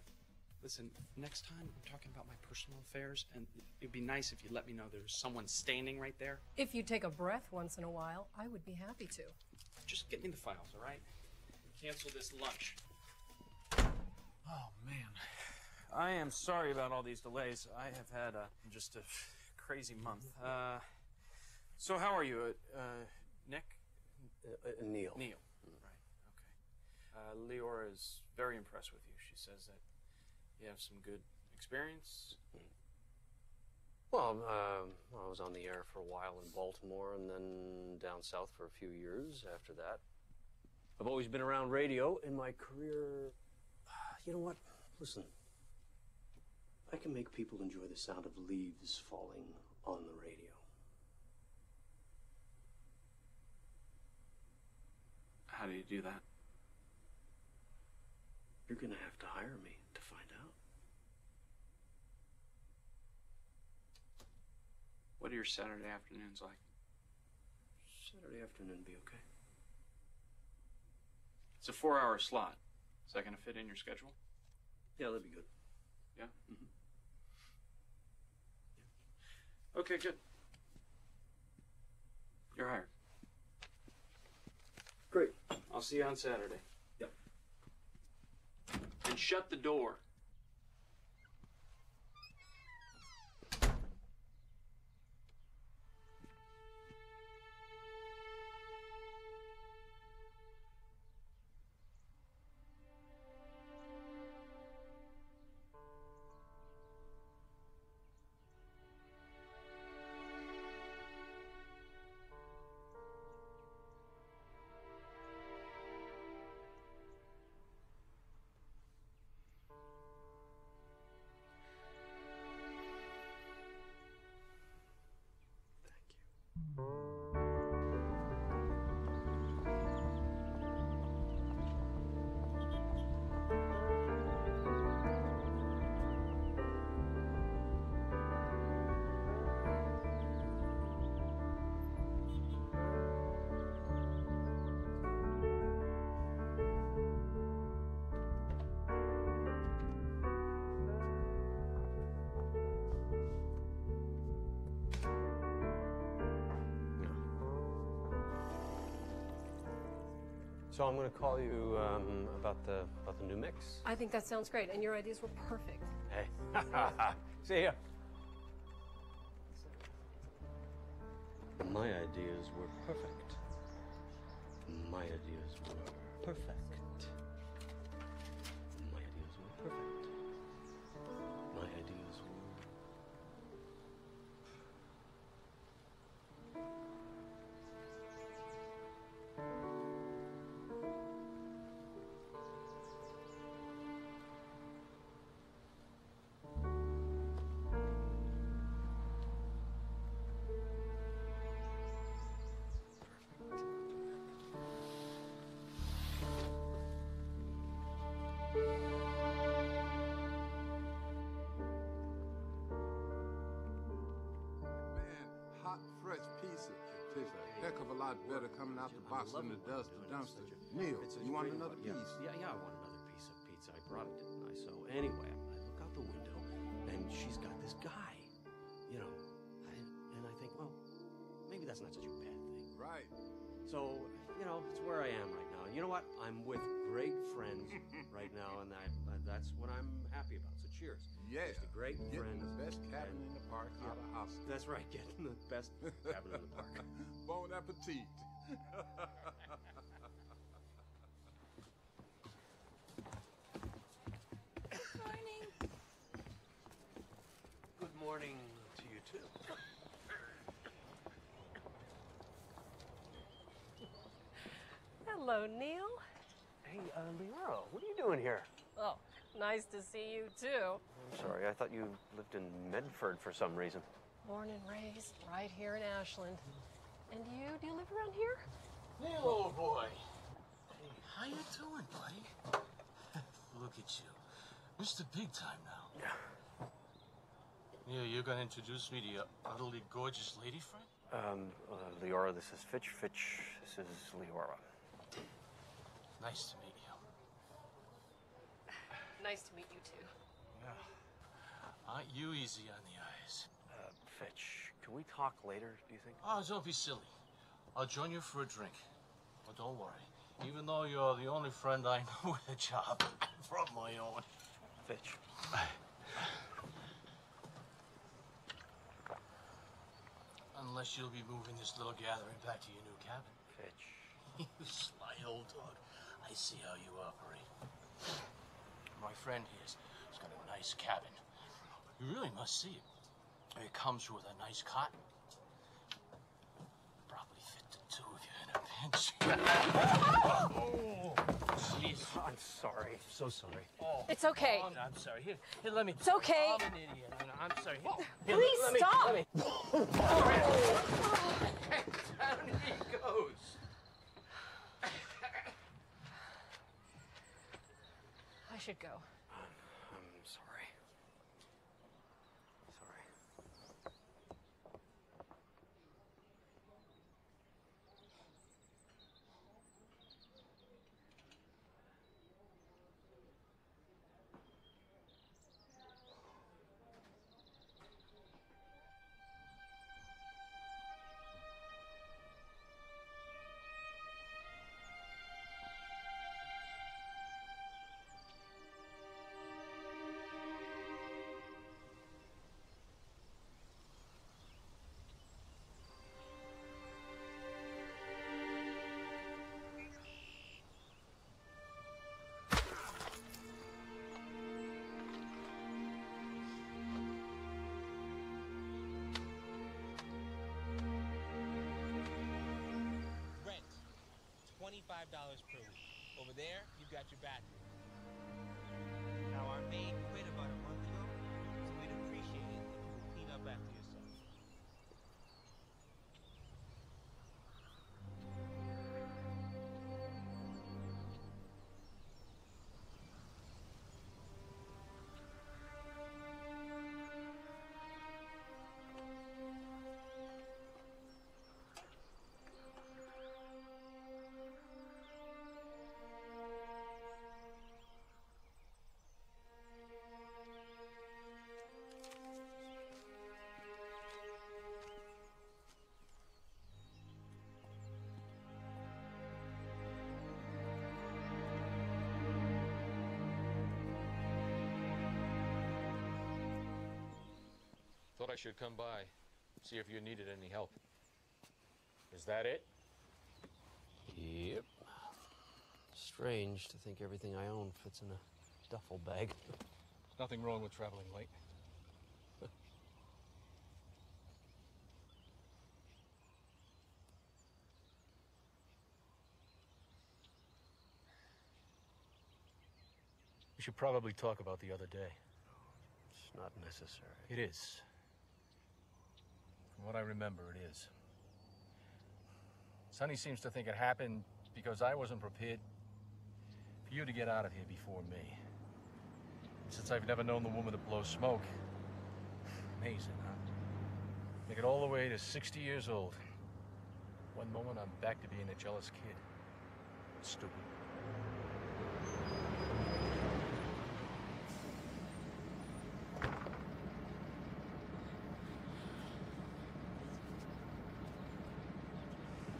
Listen, next time I'm talking about my personal affairs, and it'd be nice if you let me know there's someone standing right there. If you take a breath once in a while, I would be happy to. Just get me the files, all right? Cancel this lunch. Oh, man. I am sorry about all these delays. I have had just a crazy month. So how are you, Nick? Neil. Neil. Right, okay. Leora is very impressed with you. She says that you have some good experience. Well, I was on the air for a while in Baltimore and then down south for a few years after that. I've always been around radio in my career. You know what? Listen, I can make people enjoy the sound of leaves falling on the radio. How do you do that? You're gonna have to hire me to find out. What are your Saturday afternoons like? Saturday afternoon be okay. It's a 4-hour slot. Is that going to fit in your schedule? Yeah, that'd be good. Yeah? Okay, good. You're hired. Great. I'll see you on Saturday. Yep. And shut the door. So I'm going to call you about the new mix. I think that sounds great, and your ideas were perfect. Hey, see ya. My ideas were perfect. My ideas were perfect. My ideas were perfect. My ideas were... Hot, fresh pizza. Tastes like heck of a lot better coming out the box than it does the dumpster. Neil, you want another piece? Yeah, I want another piece of pizza. I brought it, didn't I? So anyway, I look out the window, and she's got this guy, you know, and I think, well, maybe that's not such a bad thing. Right. So, you know, it's where I am right now. And you know what? I'm with great friends right now, and that's what I'm happy about. So cheers. Yeah. Just a great Getting friend. the best cabin in the park out of hospital. That's right, getting the best cabin in the park. Bon appetit. Morning. Good morning to you, too. Hello, Neil. Hey, Leora, what are you doing here? Oh, nice to see you, too. I'm sorry, I thought you lived in Medford for some reason. Born and raised right here in Ashland. And you, do you live around here? Neil, old boy. Hey, how you doing, buddy? Look at you. Mr. Big Time now. Yeah. Neil, you're gonna introduce me to your utterly gorgeous lady friend? Leora, this is Fitch. Fitch, this is Leora. Nice to meet you. Nice to meet you, too. Yeah. Aren't you easy on the eyes? Fitch, can we talk later, do you think? Oh, don't be silly. I'll join you for a drink. But don't worry. Even though you're the only friend I know with a job from my own. Fitch. Unless you'll be moving this little gathering back to your new cabin. Fitch. You sly old dog. I see how you operate. My friend here's got a nice cabin. You really must see it. It comes with a nice cot. Probably fit the two of you in a pinch. Oh, jeez. I'm sorry. So sorry. Oh. It's okay. Oh, I'm sorry. Here, let me. It's okay. I'm an idiot. I'm sorry. Here, Please let me, stop. Let me. Down he goes. I should go. I'm sorry. Sorry. $25 per week. Over there, you've got your bathroom. Now, our maid quit about a month ago, so we'd appreciate it if you would clean up after yourself. Thought I should come by, see if you needed any help. Is that it? Yep. Strange to think everything I own fits in a duffel bag. Nothing wrong with traveling late. We should probably talk about the other day. It's not necessary. It is. From what I remember, it is. Sonny seems to think it happened because I wasn't prepared for you to get out of here before me. Since I've never known the woman to blow smoke. Amazing, huh? Make it all the way to 60 years old. One moment, I'm back to being a jealous kid. Stupid.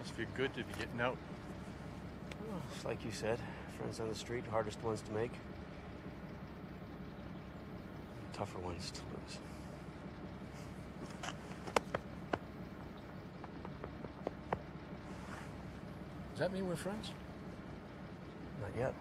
Must feel good to be getting out. Well, it's like you said, friends on the street, hardest ones to make. Tougher ones to lose. Does that mean we're friends? Not yet.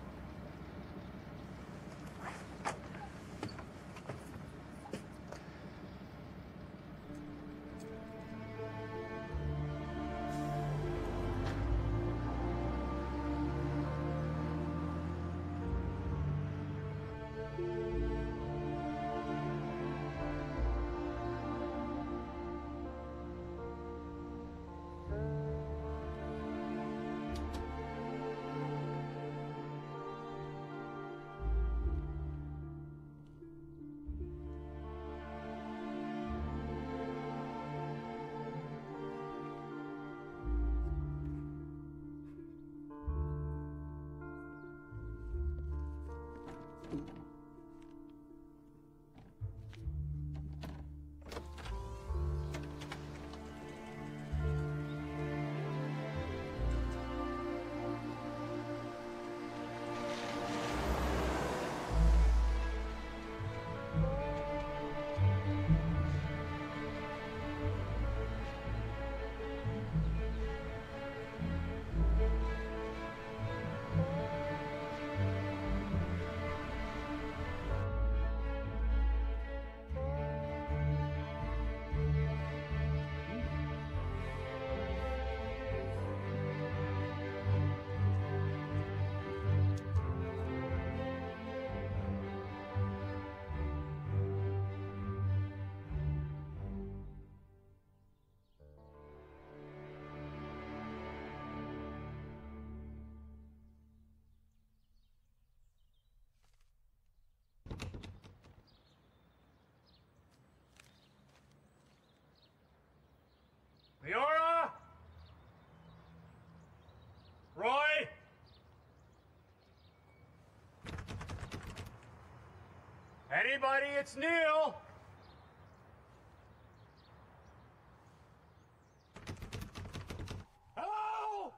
Leora? Roy? Anybody? It's Neil. Hello?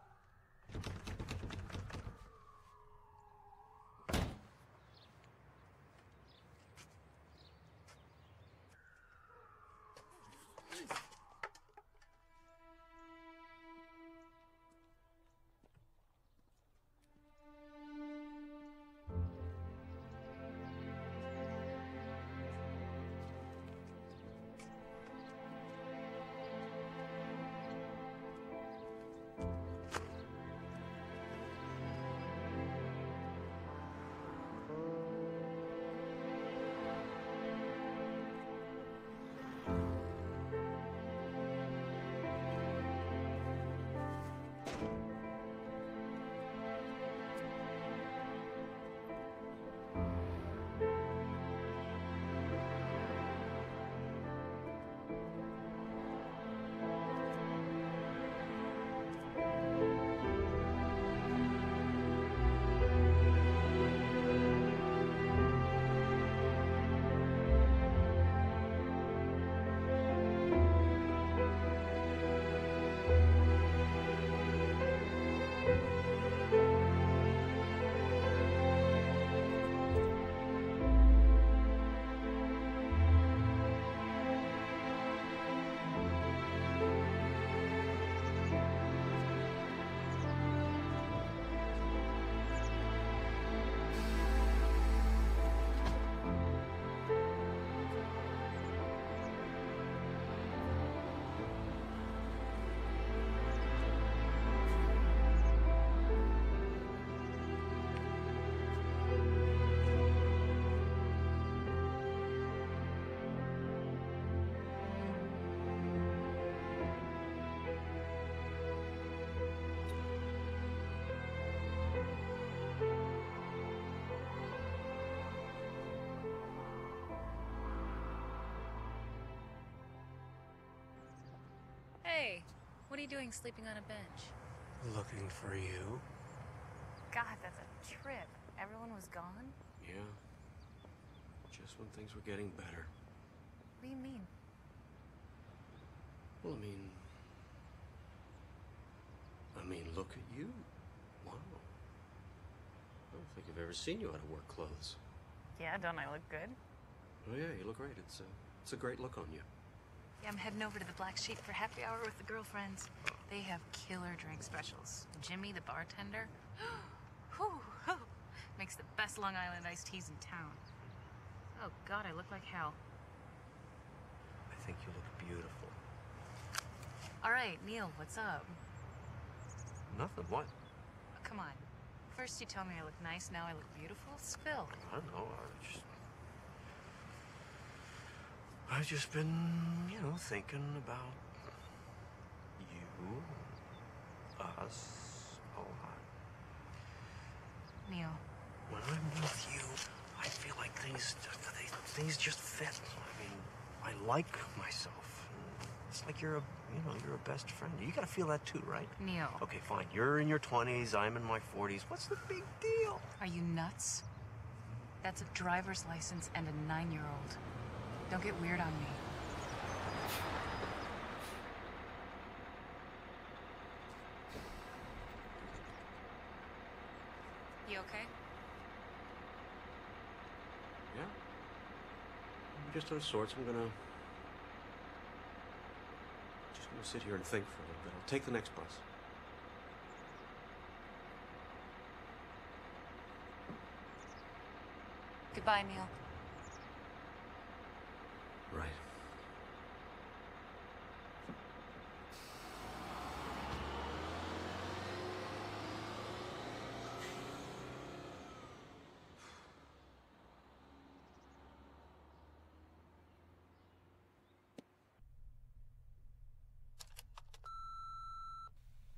What are you doing sleeping on a bench? Looking for you. God, that's a trip. Everyone was gone? Yeah. Just when things were getting better. What do you mean? Well, I mean, look at you. Wow. I don't think I've ever seen you out of work clothes. Yeah, don't I look good? Oh yeah, you look great. It's a great look on you. Yeah, I'm heading over to the Black Sheep for happy hour with the girlfriends. They have killer drink specials. Jimmy, the bartender, makes the best Long Island iced teas in town. Oh God, I look like hell. I think you look beautiful. All right, Neil, what's up? Nothing. What? Oh, come on. First you tell me I look nice, now I look beautiful. Spill. I don't know. I've just been, thinking about you, us, a lot. Neil. When I'm with you, I feel like things just fit. I mean, I like myself. It's like you're a best friend. You gotta feel that too, right? Neil. Okay, fine. You're in your 20s, I'm in my 40s. What's the big deal? Are you nuts? That's a driver's license and a 9-year-old. Don't get weird on me. You okay? Yeah. I'm just out of sorts. I'm gonna sit here and think for a little bit. I'll take the next bus. Goodbye, Neil. Right.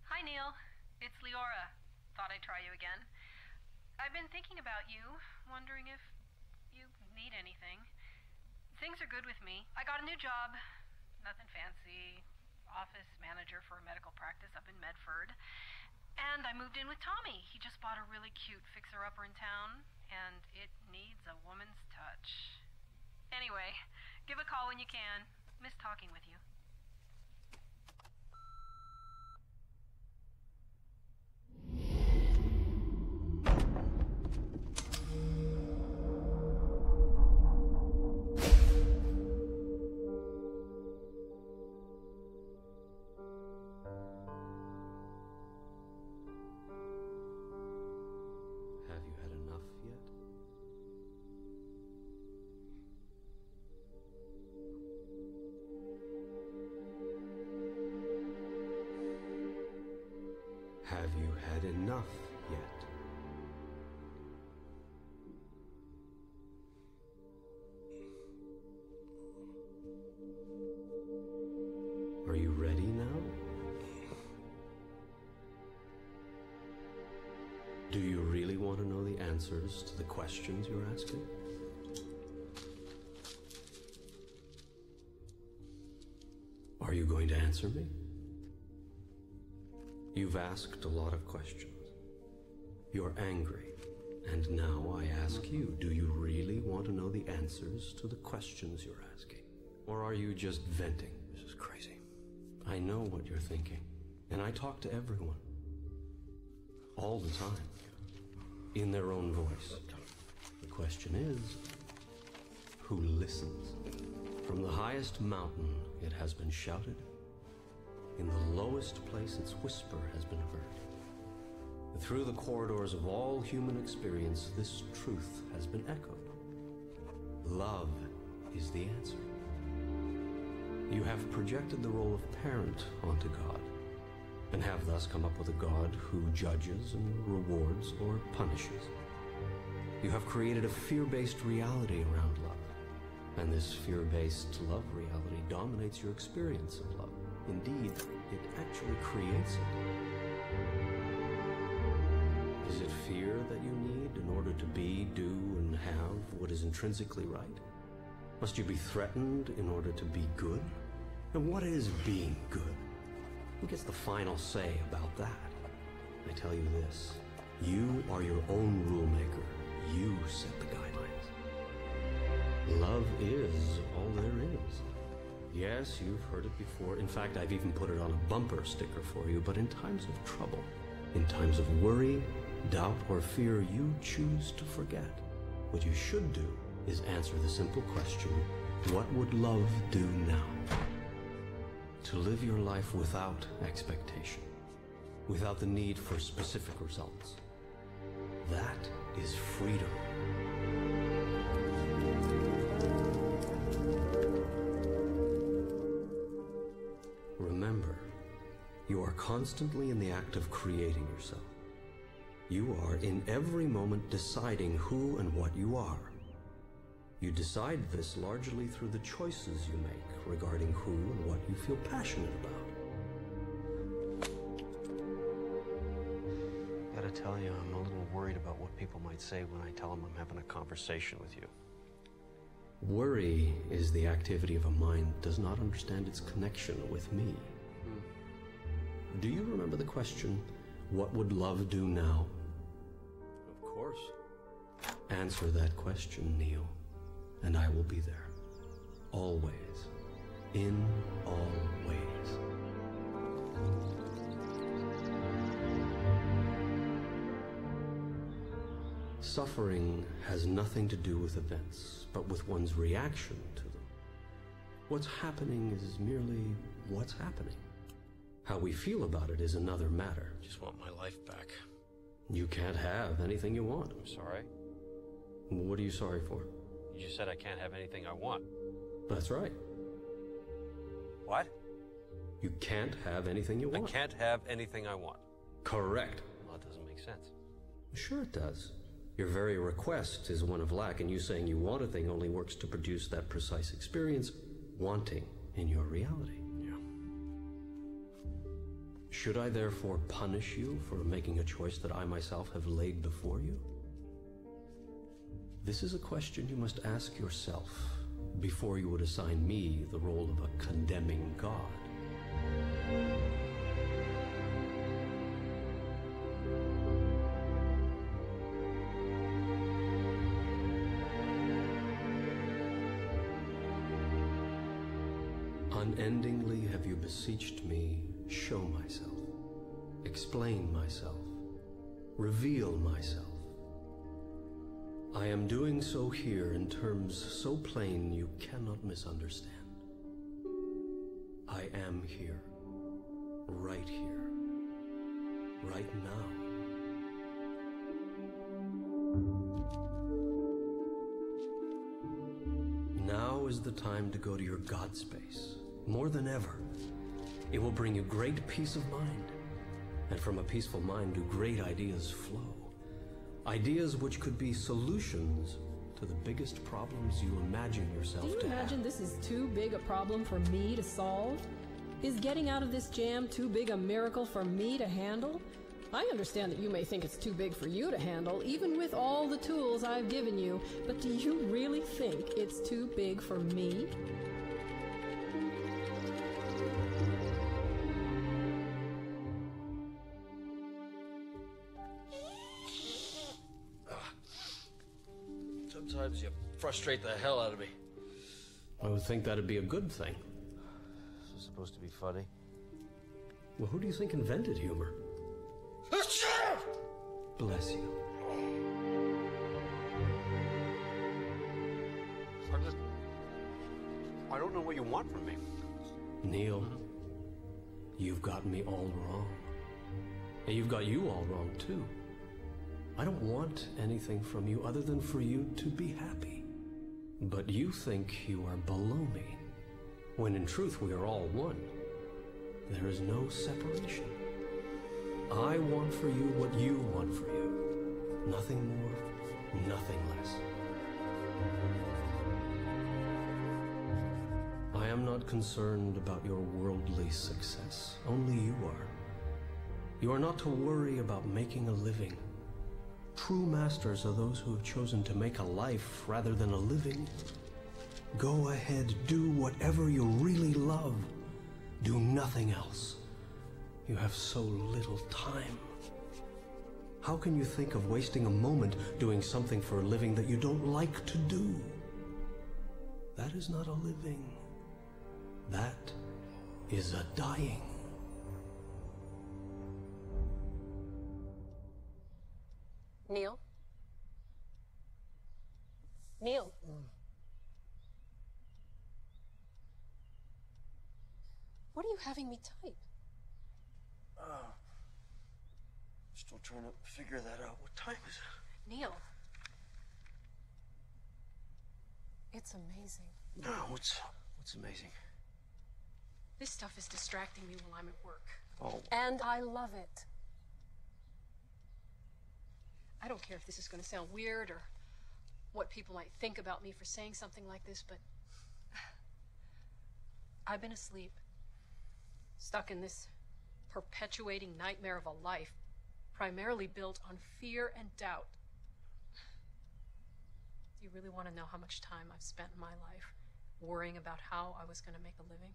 Hi, Neil. It's Leora. Thought I'd try you again. I've been thinking about you, wondering if you need anything. Things are good with me. I got a new job. Nothing fancy. Office manager for a medical practice up in Medford. And I moved in with Tommy. He just bought a really cute fixer-upper in town, and it needs a woman's touch. Anyway, give a call when you can. Miss talking with you. Have you had enough yet? Are you ready now? Do you really want to know the answers to the questions you're asking? Are you going to answer me? You've asked a lot of questions. You're angry. And now I ask you, do you really want to know the answers to the questions you're asking? Or are you just venting? This is crazy. I know what you're thinking. And I talk to everyone. All the time. In their own voice. The question is, who listens? From the highest mountain, it has been shouted. In the lowest place, its whisper has been heard. Through the corridors of all human experience, this truth has been echoed. Love is the answer. You have projected the role of parent onto God, and have thus come up with a God who judges and rewards or punishes. You have created a fear-based reality around love, and this fear-based love reality dominates your experience of love. Indeed, it actually creates it. Is it fear that you need in order to be, do, and have what is intrinsically right? Must you be threatened in order to be good? And what is being good? Who gets the final say about that? I tell you this, you are your own rule maker. You set the guidelines. Love is all there is. Yes, you've heard it before. In fact, I've even put it on a bumper sticker for you. But in times of trouble, in times of worry, doubt, or fear, you choose to forget. What you should do is answer the simple question, what would love do now? To live your life without expectation, without the need for specific results. That is freedom. Remember, you are constantly in the act of creating yourself. You are in every moment deciding who and what you are. You decide this largely through the choices you make regarding who and what you feel passionate about. Gotta tell you, I'm a little worried about what people might say when I tell them I'm having a conversation with you. Worry is the activity of a mind that does not understand its connection with me. Do you remember the question, what would love do now? Of course. Answer that question, Neil, and I will be there. Always. In all ways. Suffering has nothing to do with events, but with one's reaction to them. What's happening is merely what's happening. How we feel about it is another matter. Just want my life back. You can't have anything you want. I'm sorry. What are you sorry for? You just said I can't have anything I want. That's right. What? You can't have anything you want. I can't have anything I want. Correct. Well, that doesn't make sense. Sure it does. Your very request is one of lack, and you saying you want a thing only works to produce that precise experience, wanting, in your reality. Yeah. Should I therefore punish you for making a choice that I myself have laid before you? This is a question you must ask yourself before you would assign me the role of a condemning God. Unendingly have you beseeched me, show myself, explain myself, reveal myself. I am doing so here in terms so plain you cannot misunderstand. I am here, right now. Now is the time to go to your God space. More than ever, it will bring you great peace of mind. And from a peaceful mind do great ideas flow. Ideas which could be solutions to the biggest problems you imagine yourself to have. Do you imagine this is too big a problem for me to solve? Is getting out of this jam too big a miracle for me to handle? I understand that you may think it's too big for you to handle, even with all the tools I've given you, but do you really think it's too big for me? Sometimes you frustrate the hell out of me. I would think that'd be a good thing. This is supposed to be funny. Well, who do you think invented humor? Bless you. I don't know what you want from me. Neil, you've got me all wrong. And you've got you all wrong, too. I don't want anything from you other than for you to be happy. But you think you are below me, when in truth we are all one. There is no separation. I want for you what you want for you. Nothing more, nothing less. I am not concerned about your worldly success. Only you are. You are not to worry about making a living. True masters are those who have chosen to make a life rather than a living. Go ahead, do whatever you really love. Do nothing else. You have so little time. How can you think of wasting a moment doing something for a living that you don't like to do? That is not a living. That is a dying. Neil? Neil? What are you having me type? Still trying to figure that out. What time is it? Neil. It's amazing. No, what's amazing? This stuff is distracting me while I'm at work. Oh. And I love it. I don't care if this is going to sound weird or what people might think about me for saying something like this, but I've been asleep, stuck in this perpetuating nightmare of a life, primarily built on fear and doubt. Do you really want to know how much time I've spent in my life worrying about how I was going to make a living?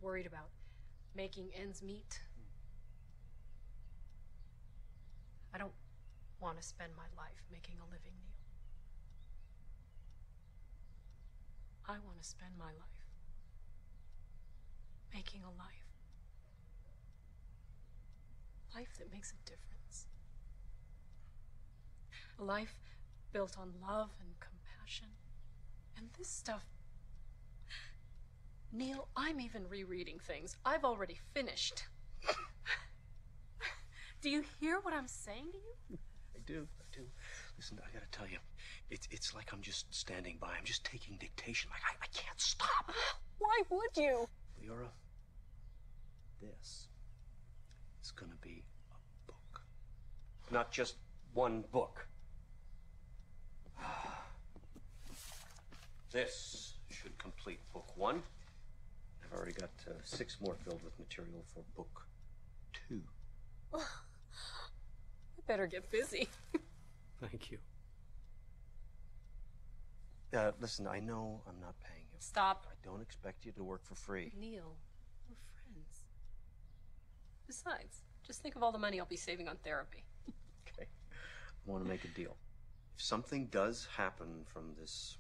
Worried about making ends meet? I don't want to spend my life making a living, Neil. I want to spend my life making a life. Life that makes a difference. A life built on love and compassion. And this stuff... Neil, I'm even rereading things I've already finished. Do you hear what I'm saying to you? I do. Listen, I gotta tell you, it's like I'm just standing by. I'm just taking dictation. Like, I can't stop. Why would you? Leora, this is gonna be a book. Not just one book. This should complete book 1. I've already got 6 more filled with material for book 2. I better get busy. Thank you. Listen, I know I'm not paying you. Stop. I don't expect you to work for free. Neil, we're friends. Besides, just think of all the money I'll be saving on therapy. Okay. I want to make a deal. If something does happen from this,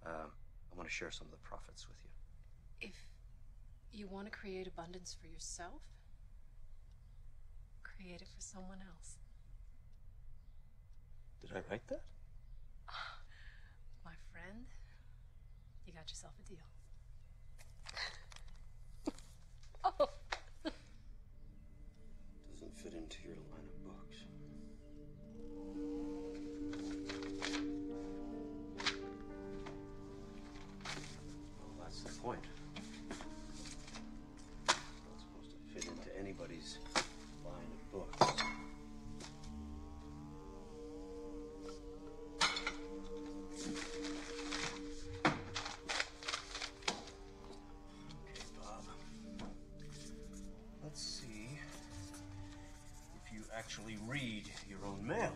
I want to share some of the profits with you. If you want to create abundance for yourself, create it for someone else. Did I write that? My friend, you got yourself a deal. Oh. Doesn't fit into your line of books. Well, that's the point. It's not supposed to fit into anybody's line of books. Actually read your own mail.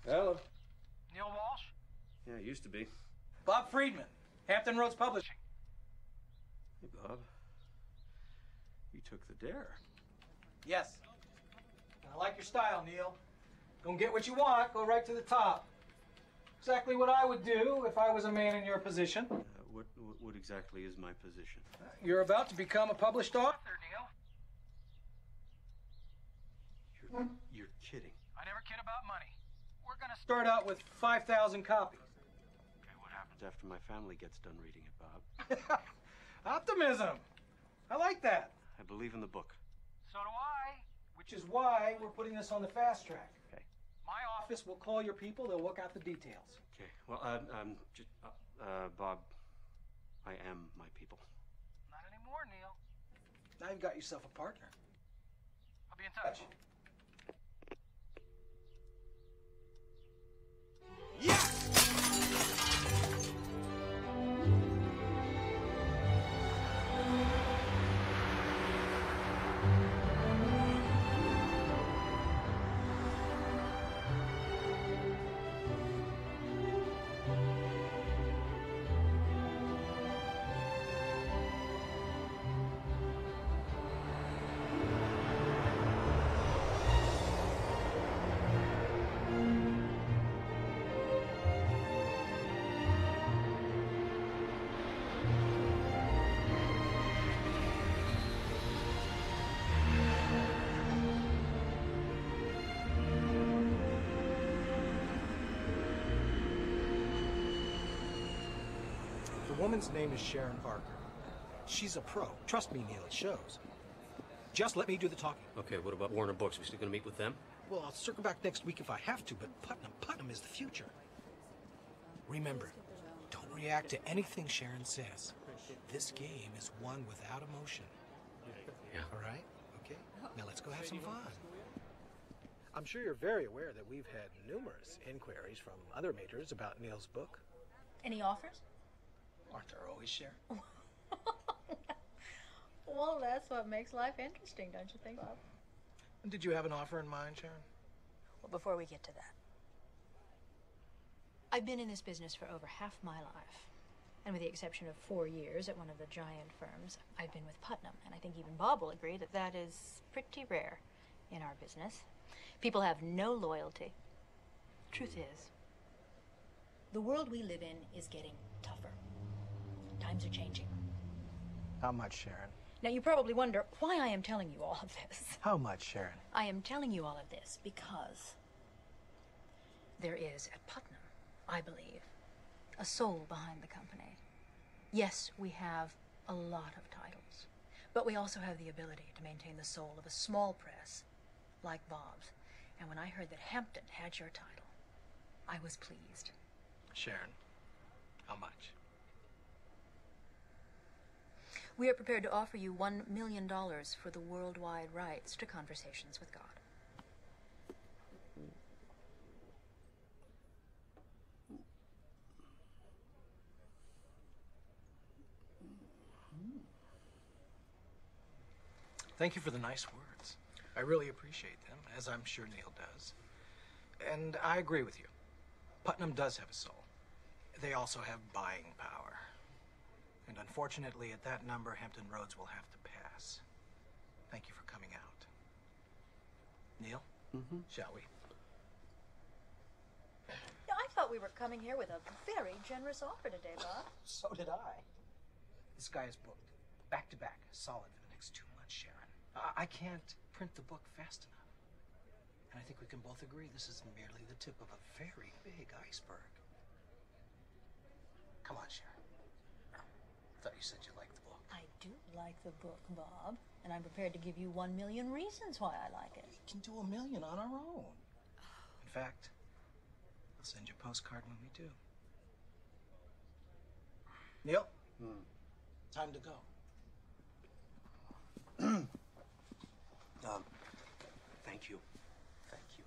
Hello. Neil Walsh? Yeah, it used to be. Bob Friedman, Hampton Roads Publishing. Hey, Bob. You took the dare. Yes. I like your style, Neil. Don't get what you want, go right to the top. Exactly what I would do if I was a man in your position. What exactly is my position? You're about to become a published author, Neil. You're kidding. I never kid about money. We're gonna start out with 5,000 copies. Okay, what happens after my family gets done reading it, Bob? Optimism. I like that. I believe in the book. So do I. Which is why we're putting this on the fast track. Okay. My office will call your people. They'll work out the details. Okay. Well, Bob, I am my people. Not anymore, Neil. Now you've got yourself a partner. I'll be in touch. The woman's name is Sharon Parker. She's a pro. Trust me, Neil, it shows. Just let me do the talking. Okay, what about Warner Books? We still gonna meet with them? Well, I'll circle back next week if I have to, but Putnam is the future. Remember, don't react to anything Sharon says. This game is won without emotion. Yeah. All right? Okay? Now let's go have some fun. I'm sure you're very aware that we've had numerous inquiries from other majors about Neil's book. Any offers? Aren't there always, Sharon? Well, that's what makes life interesting, don't you think, Bob? Did you have an offer in mind, Sharon? Well, before we get to that, I've been in this business for over half my life. And with the exception of 4 years at one of the giant firms, I've been with Putnam. And I think even Bob will agree that that is pretty rare in our business. People have no loyalty. Truth is, the world we live in is getting tougher. Times are changing. How much, Sharon? Now, you probably wonder why I am telling you all of this. How much, Sharon? I am telling you all of this because there is at Putnam, I believe, a soul behind the company. Yes, we have a lot of titles, but we also have the ability to maintain the soul of a small press like Bob's. And when I heard that Hampton had your title, I was pleased. Sharon, how much? We are prepared to offer you $1 million for the worldwide rights to Conversations with God. Thank you for the nice words. I really appreciate them, as I'm sure Neil does. And I agree with you. Putnam does have a soul. They also have buying power. And unfortunately, at that number, Hampton Roads will have to pass. Thank you for coming out. Neil, shall we? Now, I thought we were coming here with a very generous offer today, Bob. So did I. This guy is booked, back to back, solid for the next 2 months, Sharon. I can't print the book fast enough. And I think we can both agree this is merely the tip of a very big iceberg. Come on, Sharon. I thought you said you liked the book. I do like the book, Bob, and I'm prepared to give you 1 million reasons why I like it. We can do 1 million on our own. In fact, I'll send you a postcard when we do. Neil? Time to go. Thank you. Thank you.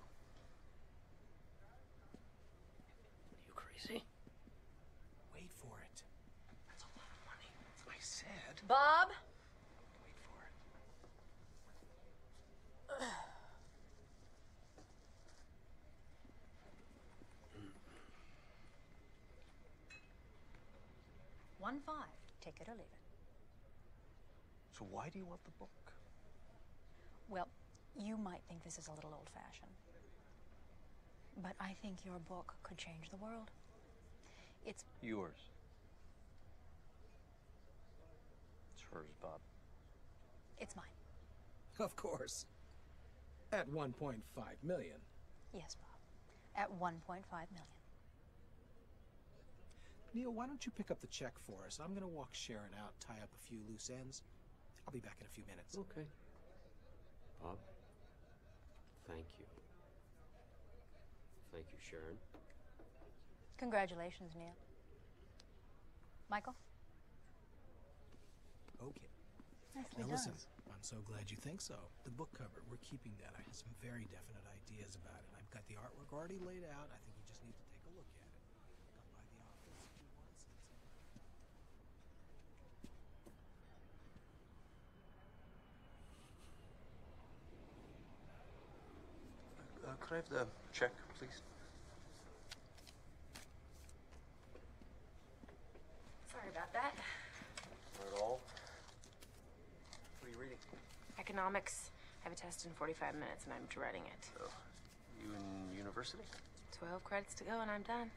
Are you crazy? Wait for it. That's a lot of money. I said. Bob? Wait for it. $1.5. Take it or leave it. So why do you want the book? Well, you might think this is a little old-fashioned, but I think your book could change the world. It's Yours. It's hers, Bob. It's mine. Of course. At 1.5 million. Yes, Bob. At 1.5 million. Neil, why don't you pick up the check for us? I'm going to walk Sharon out, tie up a few loose ends, I'll be back in a few minutes. Okay. Bob, thank you. Thank you, Sharon. Congratulations, Neil. Michael? Okay. Nicely Now done. listen, I'm so glad you think so. The book cover, we're keeping that. I have some very definite ideas about it. I've got the artwork already laid out. I think you just need to take a look at it. Come by the office if you want to see something. Could I have the check, please? Sorry about that. Not at all. What are you reading? Economics. I have a test in 45 minutes and I'm dreading it. Oh, you in university? 12 credits to go and I'm done.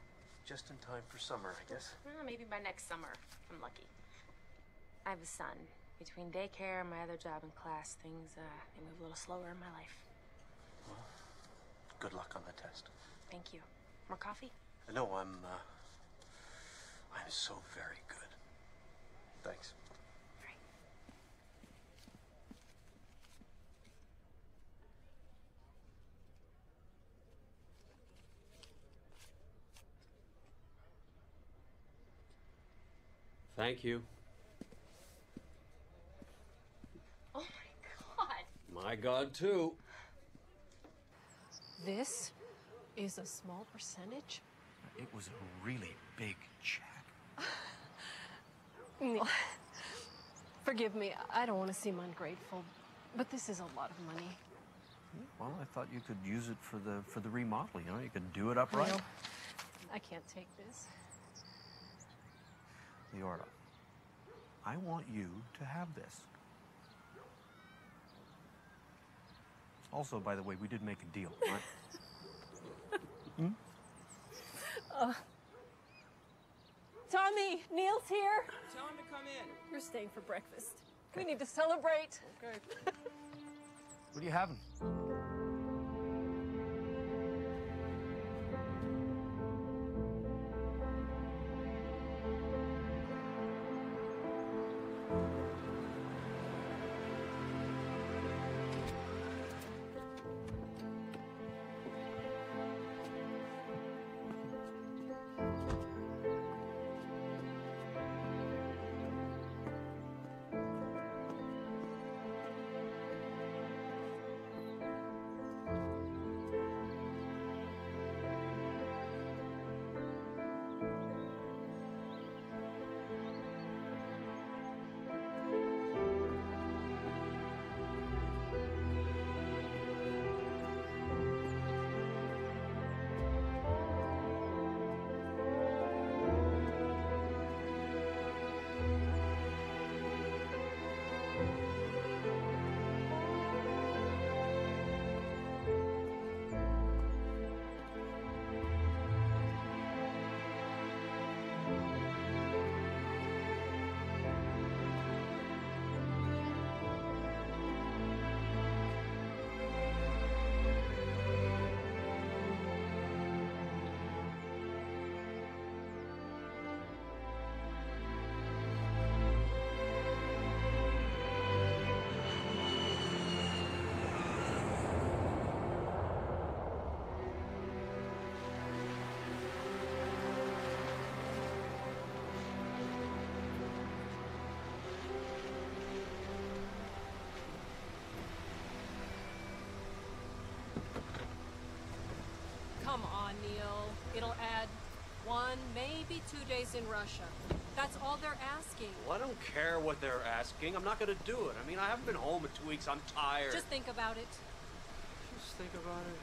Just in time for summer, I guess. Well, maybe by next summer. I'm lucky. I have a son. Between daycare and my other job and class, things, they move a little slower in my life. Well, good luck on the test. Thank you. More coffee? No, I'm so very good. Thanks. Thank you. Oh my God. My God, too. This is a small percentage? It was a really big check. Neil, forgive me. I don't want to seem ungrateful, but this is a lot of money. Well, I thought you could use it for the remodel. You know, you could do it upright. Neil, I can't take this. Leora, I want you to have this. Also, by the way, we did make a deal, right? Tommy, Neil's here. Tell him to come in. You're staying for breakfast. We need to celebrate. Okay. What are you having? Come on, Neil. It'll add 1, maybe 2 days in Russia. That's all they're asking. Well, I don't care what they're asking. I'm not going to do it. I mean, I haven't been home in 2 weeks. I'm tired. Just think about it. Just think about it.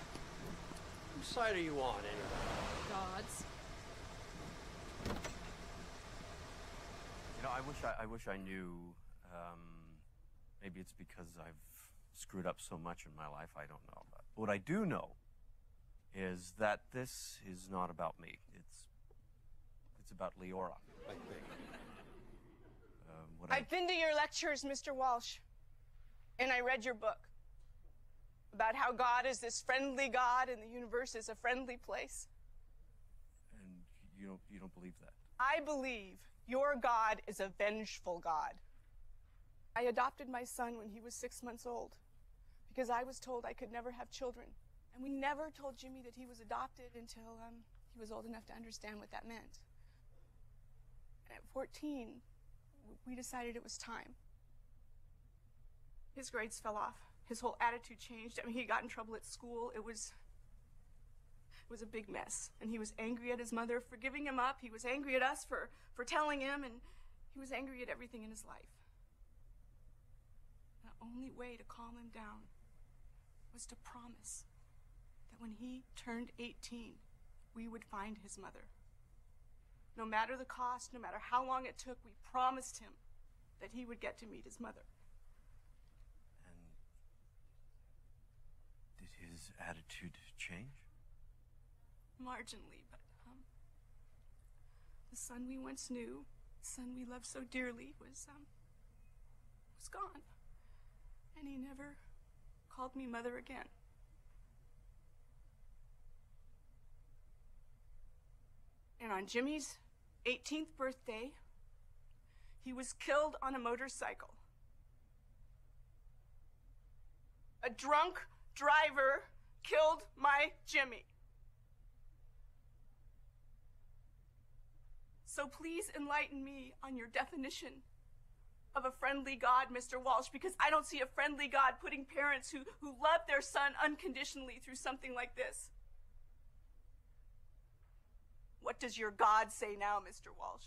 Whose side are you on, anyway? God's. You know, I wish I knew. Maybe it's because I've screwed up so much in my life. I don't know. But what I do know is that this is not about me. It's about Leora, I think. I've been to your lectures, Mr. Walsh, and I read your book about how God is this friendly God and the universe is a friendly place. And you don't believe that? I believe your God is a vengeful God. I adopted my son when he was 6 months old because I was told I could never have children. And we never told Jimmy that he was adopted until he was old enough to understand what that meant. And at 14, we decided it was time. His grades fell off. His whole attitude changed. I mean, he got in trouble at school. It was a big mess. And he was angry at his mother for giving him up. He was angry at us for telling him, and he was angry at everything in his life. The only way to calm him down was to promise that when he turned 18, we would find his mother. No matter the cost, no matter how long it took, we promised him that he would get to meet his mother. Did his attitude change? Marginally, but the son we once knew, the son we loved so dearly, was gone. And he never called me mother again. And on Jimmy's 18th birthday, he was killed on a motorcycle. A drunk driver killed my Jimmy. So please enlighten me on your definition of a friendly God, Mr. Walsh, because I don't see a friendly God putting parents who love their son unconditionally through something like this. What does your God say now, Mr. Walsh?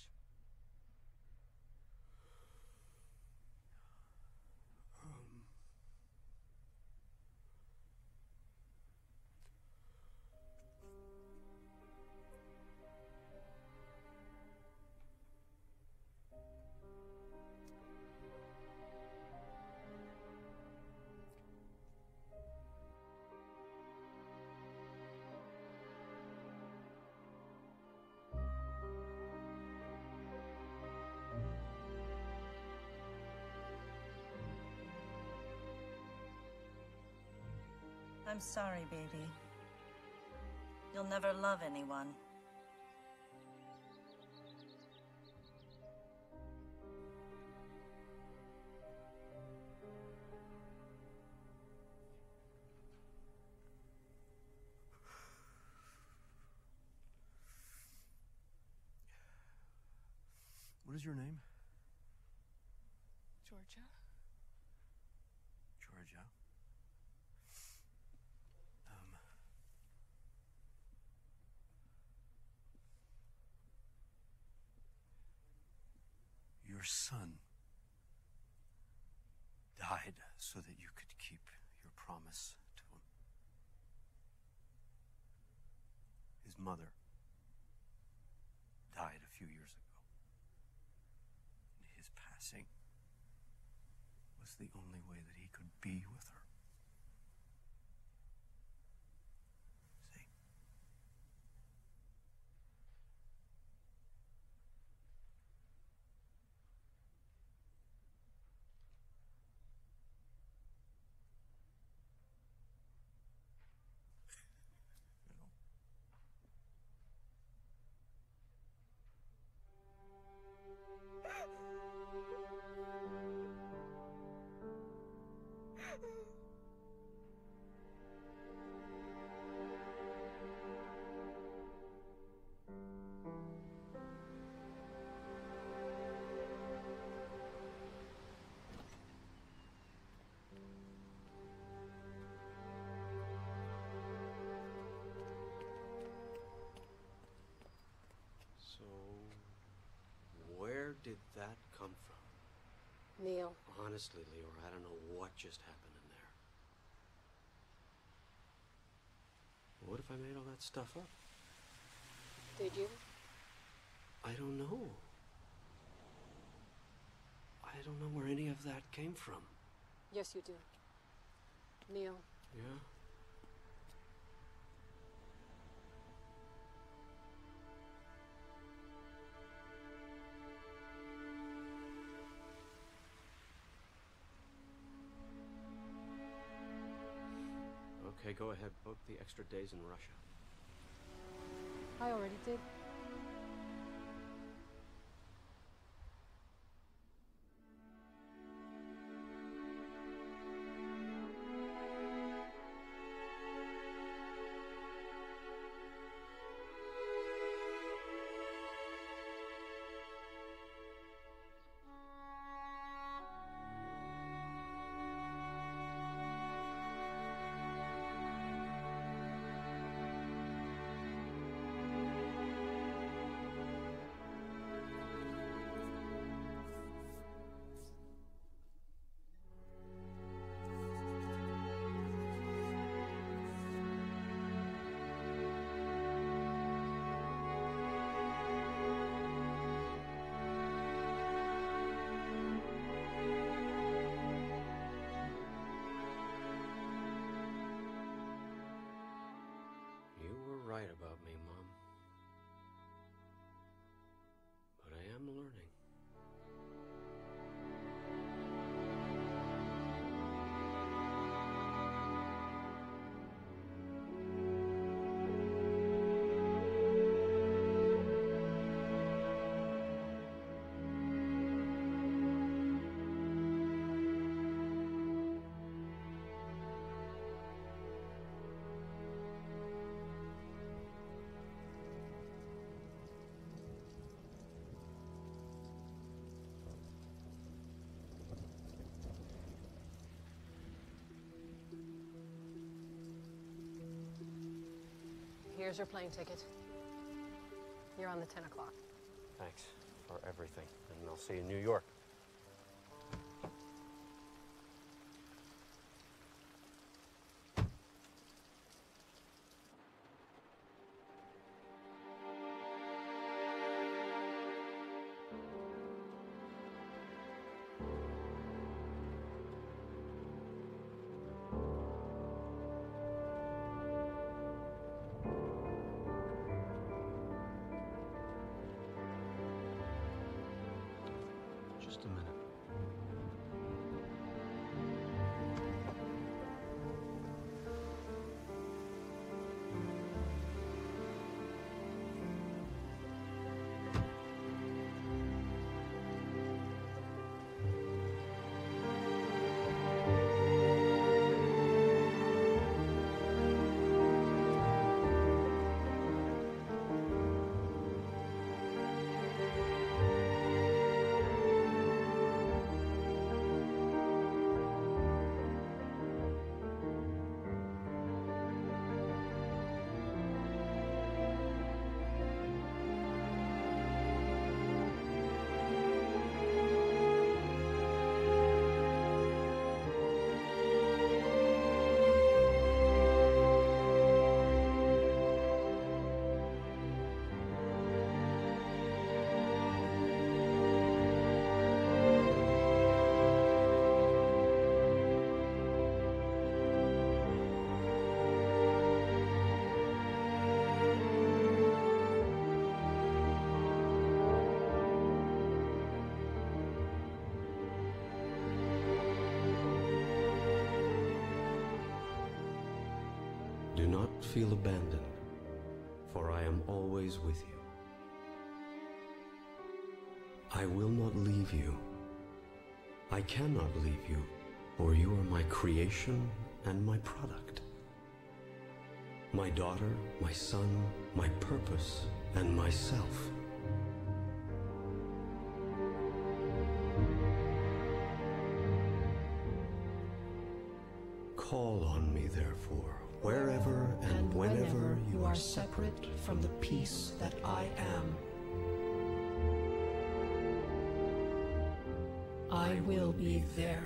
I'm sorry, baby. You'll never love anyone. What is your name? Georgia. Georgia. Your son died so that you could keep your promise to him. His mother died a few years ago. And his passing was the only way that he could be with her. See? Where did that come from? Neil. Honestly, Leora, I don't know what just happened in there. What if I made all that stuff up? Did you? I don't know. I don't know where any of that came from. Yes, you do. Neil. Yeah? Okay, go ahead. Book the extra days in Russia. I already did. Here's your plane ticket. You're on the 10 o'clock. Thanks for everything, and I'll see you in New York. Just a minute. Do not feel abandoned, for I am always with you. I will not leave you. I cannot leave you, for you are my creation and my product. My daughter, my son, my purpose, and myself. Call on me, therefore, wherever and whenever you are separate from the peace that I am. I will be there.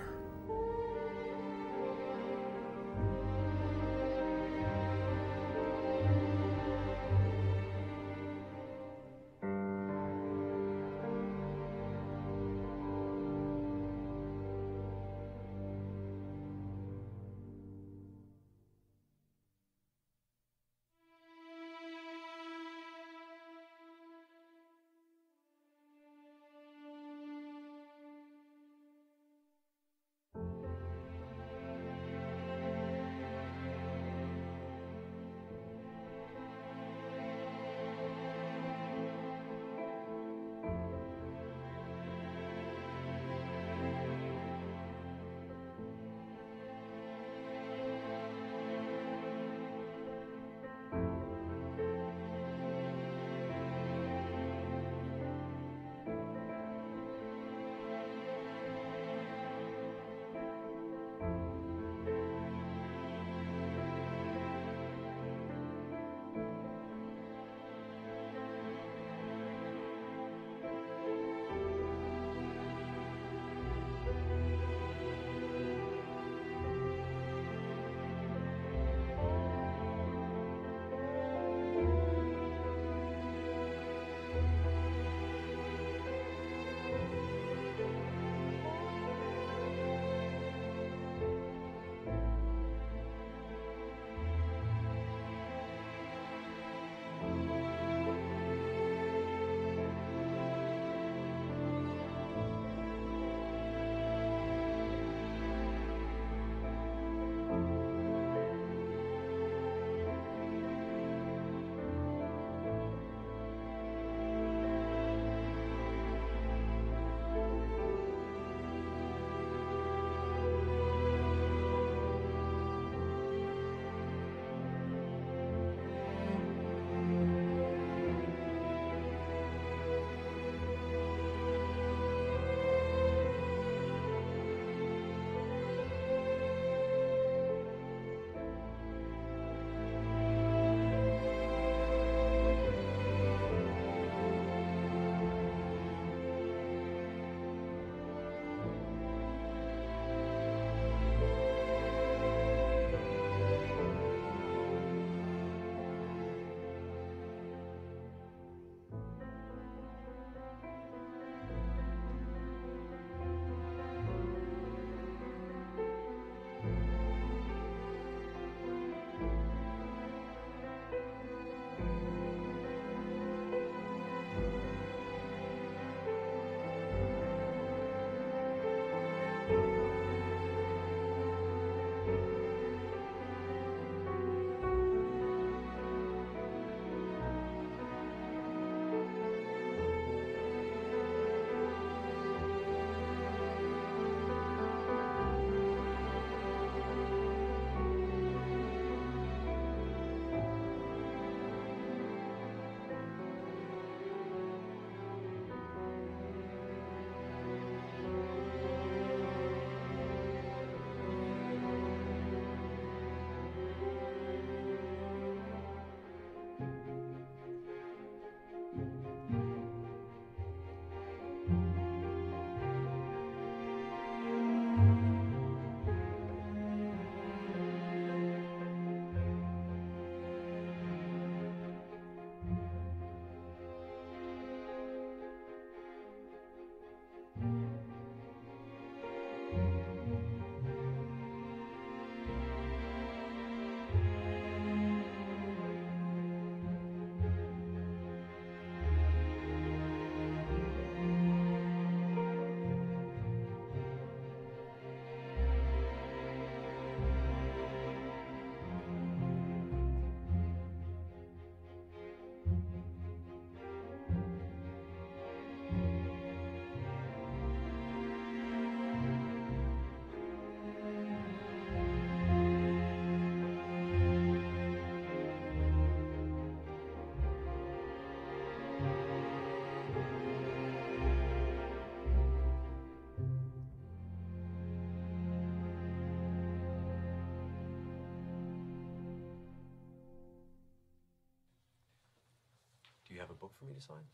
book for me to sign?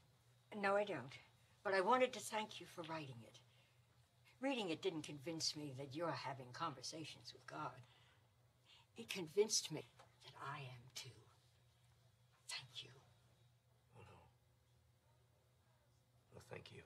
No, I don't. But I wanted to thank you for writing it. Reading it didn't convince me that you're having conversations with God. It convinced me that I am too. Thank you. Oh, no. No, thank you.